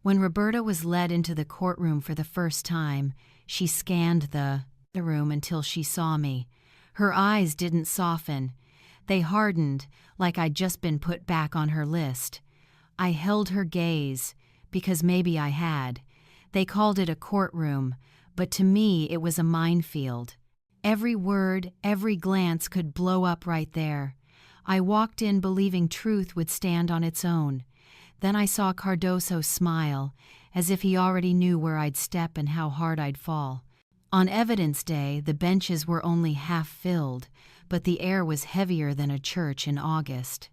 When Roberta was led into the courtroom for the first time, she scanned the room until she saw me. Her eyes didn't soften. They hardened, like I'd just been put back on her list. I held her gaze, because maybe I had. They called it a courtroom, but to me it was a minefield. Every word, every glance could blow up right there. I walked in believing truth would stand on its own. Then I saw Cardoso smile, as if he already knew where I'd step and how hard I'd fall. On evidence day, the benches were only half filled, but the air was heavier than a church in August.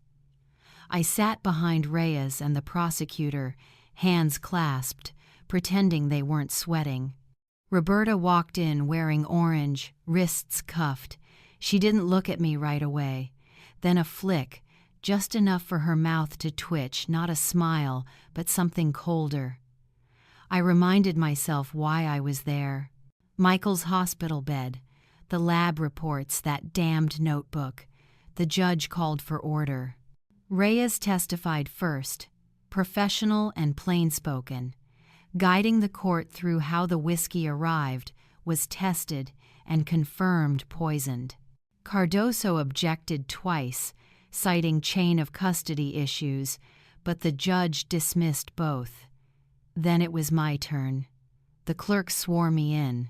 I sat behind Reyes and the prosecutor, hands clasped, pretending they weren't sweating. Roberta walked in wearing orange, wrists cuffed. She didn't look at me right away. Then a flick, just enough for her mouth to twitch, not a smile, but something colder. I reminded myself why I was there. Michael's hospital bed, the lab reports, that damned notebook. The judge called for order. Reyes testified first, professional and plain-spoken. guiding the court through how the whiskey arrived, was tested and confirmed poisoned. Cardoso objected twice, citing chain of custody issues, but the judge dismissed both. Then it was my turn. The clerk swore me in.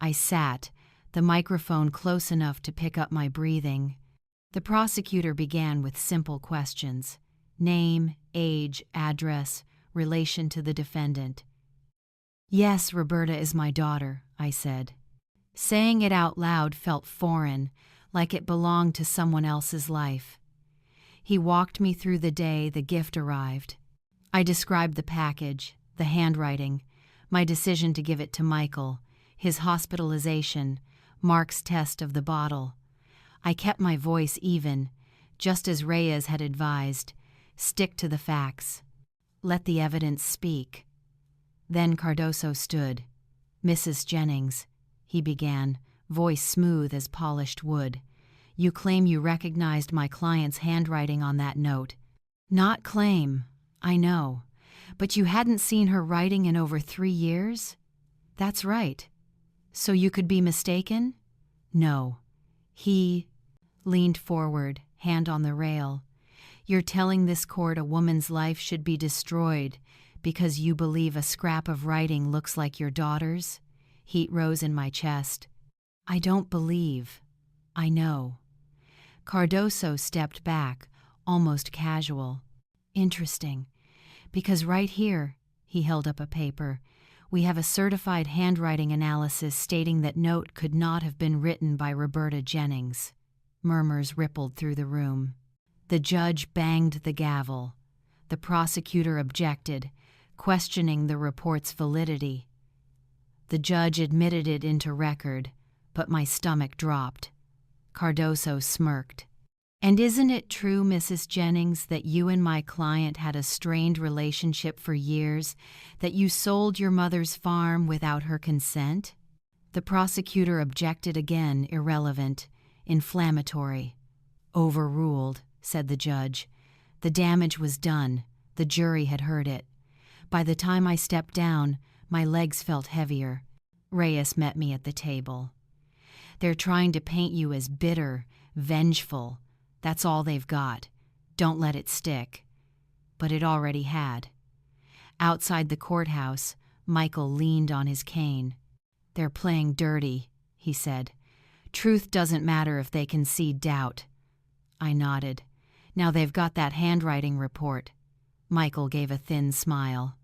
I sat, the microphone close enough to pick up my breathing. The prosecutor began with simple questions: name, age, address, relation to the defendant. "Yes, Roberta is my daughter," I said. Saying it out loud felt foreign, like it belonged to someone else's life. He walked me through the day the gift arrived. I described the package, the handwriting, my decision to give it to Michael, his hospitalization, Mark's test of the bottle. I kept my voice even, just as Reyes had advised. Stick to the facts. Let the evidence speak. Then Cardoso stood. "Mrs. Jennings," he began, voice smooth as polished wood. "You claim you recognized my client's handwriting on that note." "Not claim, I know. But you hadn't seen her writing in over 3 years?" "That's right. So you could be mistaken?" "No." He leaned forward, hand on the rail. "You're telling this court a woman's life should be destroyed because you believe a scrap of writing looks like your daughter's?" Heat rose in my chest. "I don't believe. I know." Cardoso stepped back, almost casual. "Interesting. Because right here," he held up a paper, "we have a certified handwriting analysis stating that note could not have been written by Roberta Jennings." Murmurs rippled through the room. The judge banged the gavel. The prosecutor objected, questioning the report's validity. The judge admitted it into record, but my stomach dropped. Cardoso smirked. "And isn't it true, Mrs. Jennings, that you and my client had a strained relationship for years, that you sold your mother's farm without her consent?" The prosecutor objected again, irrelevant, inflammatory. "Overruled," said the judge. "The damage was done. The jury had heard it. By the time I stepped down, my legs felt heavier." Reyes met me at the table. "They're trying to paint you as bitter, vengeful. That's all they've got. Don't let it stick." But it already had. Outside the courthouse, Michael leaned on his cane. "They're playing dirty," he said. "Truth doesn't matter if they can see doubt." I nodded. "Now they've got that handwriting report." Michael gave a thin smile.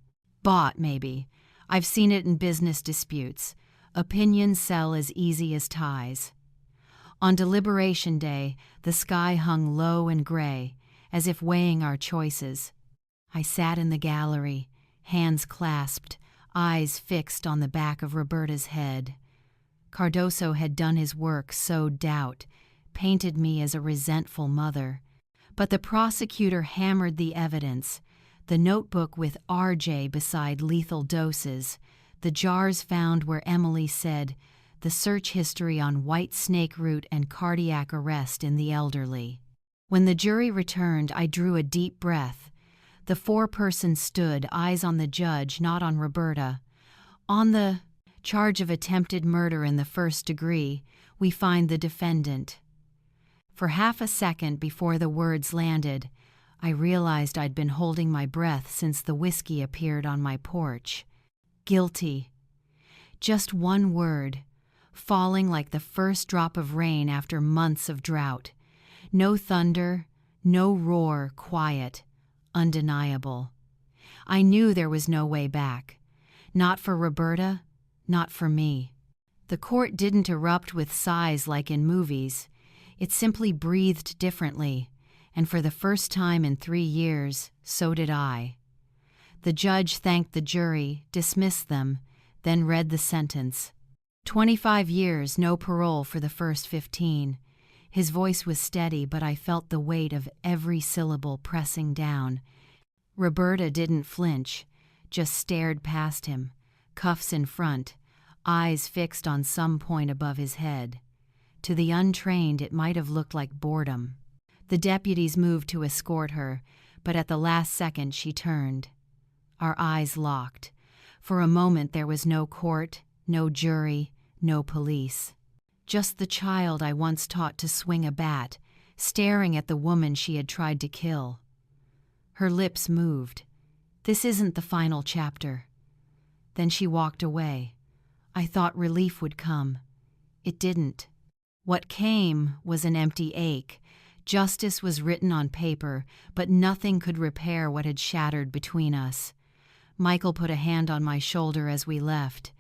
"Bought, maybe. I've seen it in business disputes. Opinions sell as easy as ties." On deliberation day, the sky hung low and gray, as if weighing our choices. I sat in the gallery, hands clasped, eyes fixed on the back of Roberta's head. Cardoso had done his work, sowed doubt, painted me as a resentful mother. But the prosecutor hammered the evidence: the notebook with RJ beside lethal doses, the jars found where Emily said, the search history on white snake root and cardiac arrest in the elderly. When the jury returned, I drew a deep breath. The foreperson stood, eyes on the judge, not on Roberta. On the charge of attempted murder in the first degree, we find the defendant. For half a second before the words landed, I realized I'd been holding my breath since the whiskey appeared on my porch. Guilty. Just one word, falling like the first drop of rain after months of drought. No thunder, no roar, quiet, undeniable. I knew there was no way back. Not for Roberta, not for me. The court didn't erupt with sighs like in movies. It simply breathed differently, and for the first time in 3 years, so did I. The judge thanked the jury, dismissed them, then read the sentence. 25 years, no parole for the first 15. His voice was steady, but I felt the weight of every syllable pressing down. Roberta didn't flinch, just stared past him, cuffs in front, eyes fixed on some point above his head. To the untrained, it might have looked like boredom. The deputies moved to escort her, but at the last second she turned. Our eyes locked. For a moment there was no court, no jury, no police. Just the child I once taught to swing a bat, staring at the woman she had tried to kill. Her lips moved. "This isn't the final chapter." Then she walked away. I thought relief would come. It didn't. What came was an empty ache. Justice was written on paper, but nothing could repair what had shattered between us. Michael put a hand on my shoulder as we left.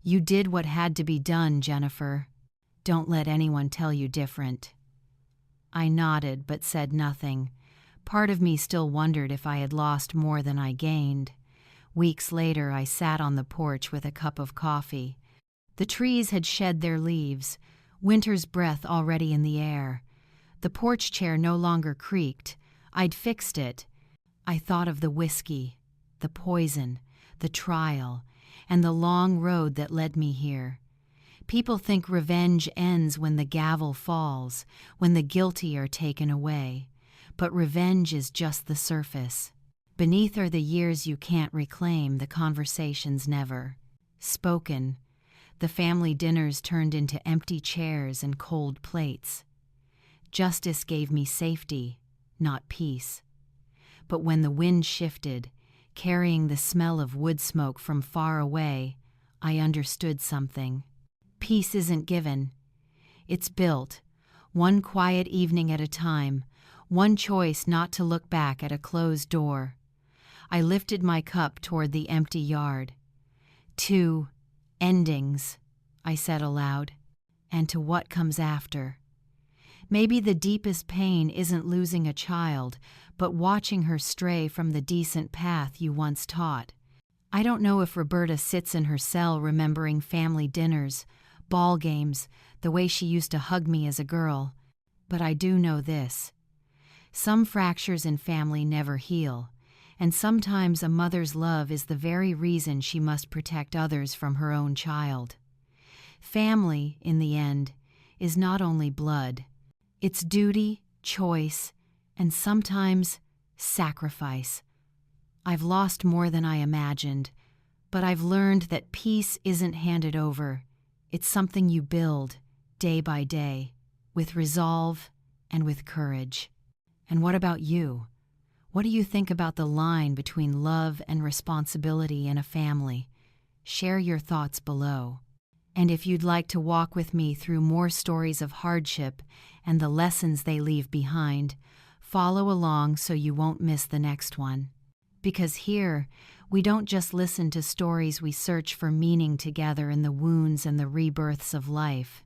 "You did what had to be done, Jennifer. Don't let anyone tell you different." I nodded but said nothing. Part of me still wondered if I had lost more than I gained. Weeks later, I sat on the porch with a cup of coffee. The trees had shed their leaves, winter's breath already in the air. The porch chair no longer creaked. I'd fixed it. I thought of the whiskey, the poison, the trial, and the long road that led me here. People think revenge ends when the gavel falls, when the guilty are taken away. But revenge is just the surface. Beneath are the years you can't reclaim, the conversations never spoken. The family dinners turned into empty chairs and cold plates. Justice gave me safety, not peace. But when the wind shifted, carrying the smell of wood smoke from far away, I understood something. Peace isn't given. It's built, one quiet evening at a time, one choice not to look back at a closed door. I lifted my cup toward the empty yard. "To endings," I said aloud, "and to what comes after." Maybe the deepest pain isn't losing a child, but watching her stray from the decent path you once taught. I don't know if Roberta sits in her cell remembering family dinners, ball games, the way she used to hug me as a girl, but I do know this. Some fractures in family never heal, and sometimes a mother's love is the very reason she must protect others from her own child. Family, in the end, is not only blood. It's duty, choice, and sometimes sacrifice. I've lost more than I imagined, but I've learned that peace isn't handed over. It's something you build, day by day, with resolve and with courage. And what about you? What do you think about the line between love and responsibility in a family? Share your thoughts below. And if you'd like to walk with me through more stories of hardship and the lessons they leave behind, follow along so you won't miss the next one. Because here, we don't just listen to stories, we search for meaning together in the wounds and the rebirths of life.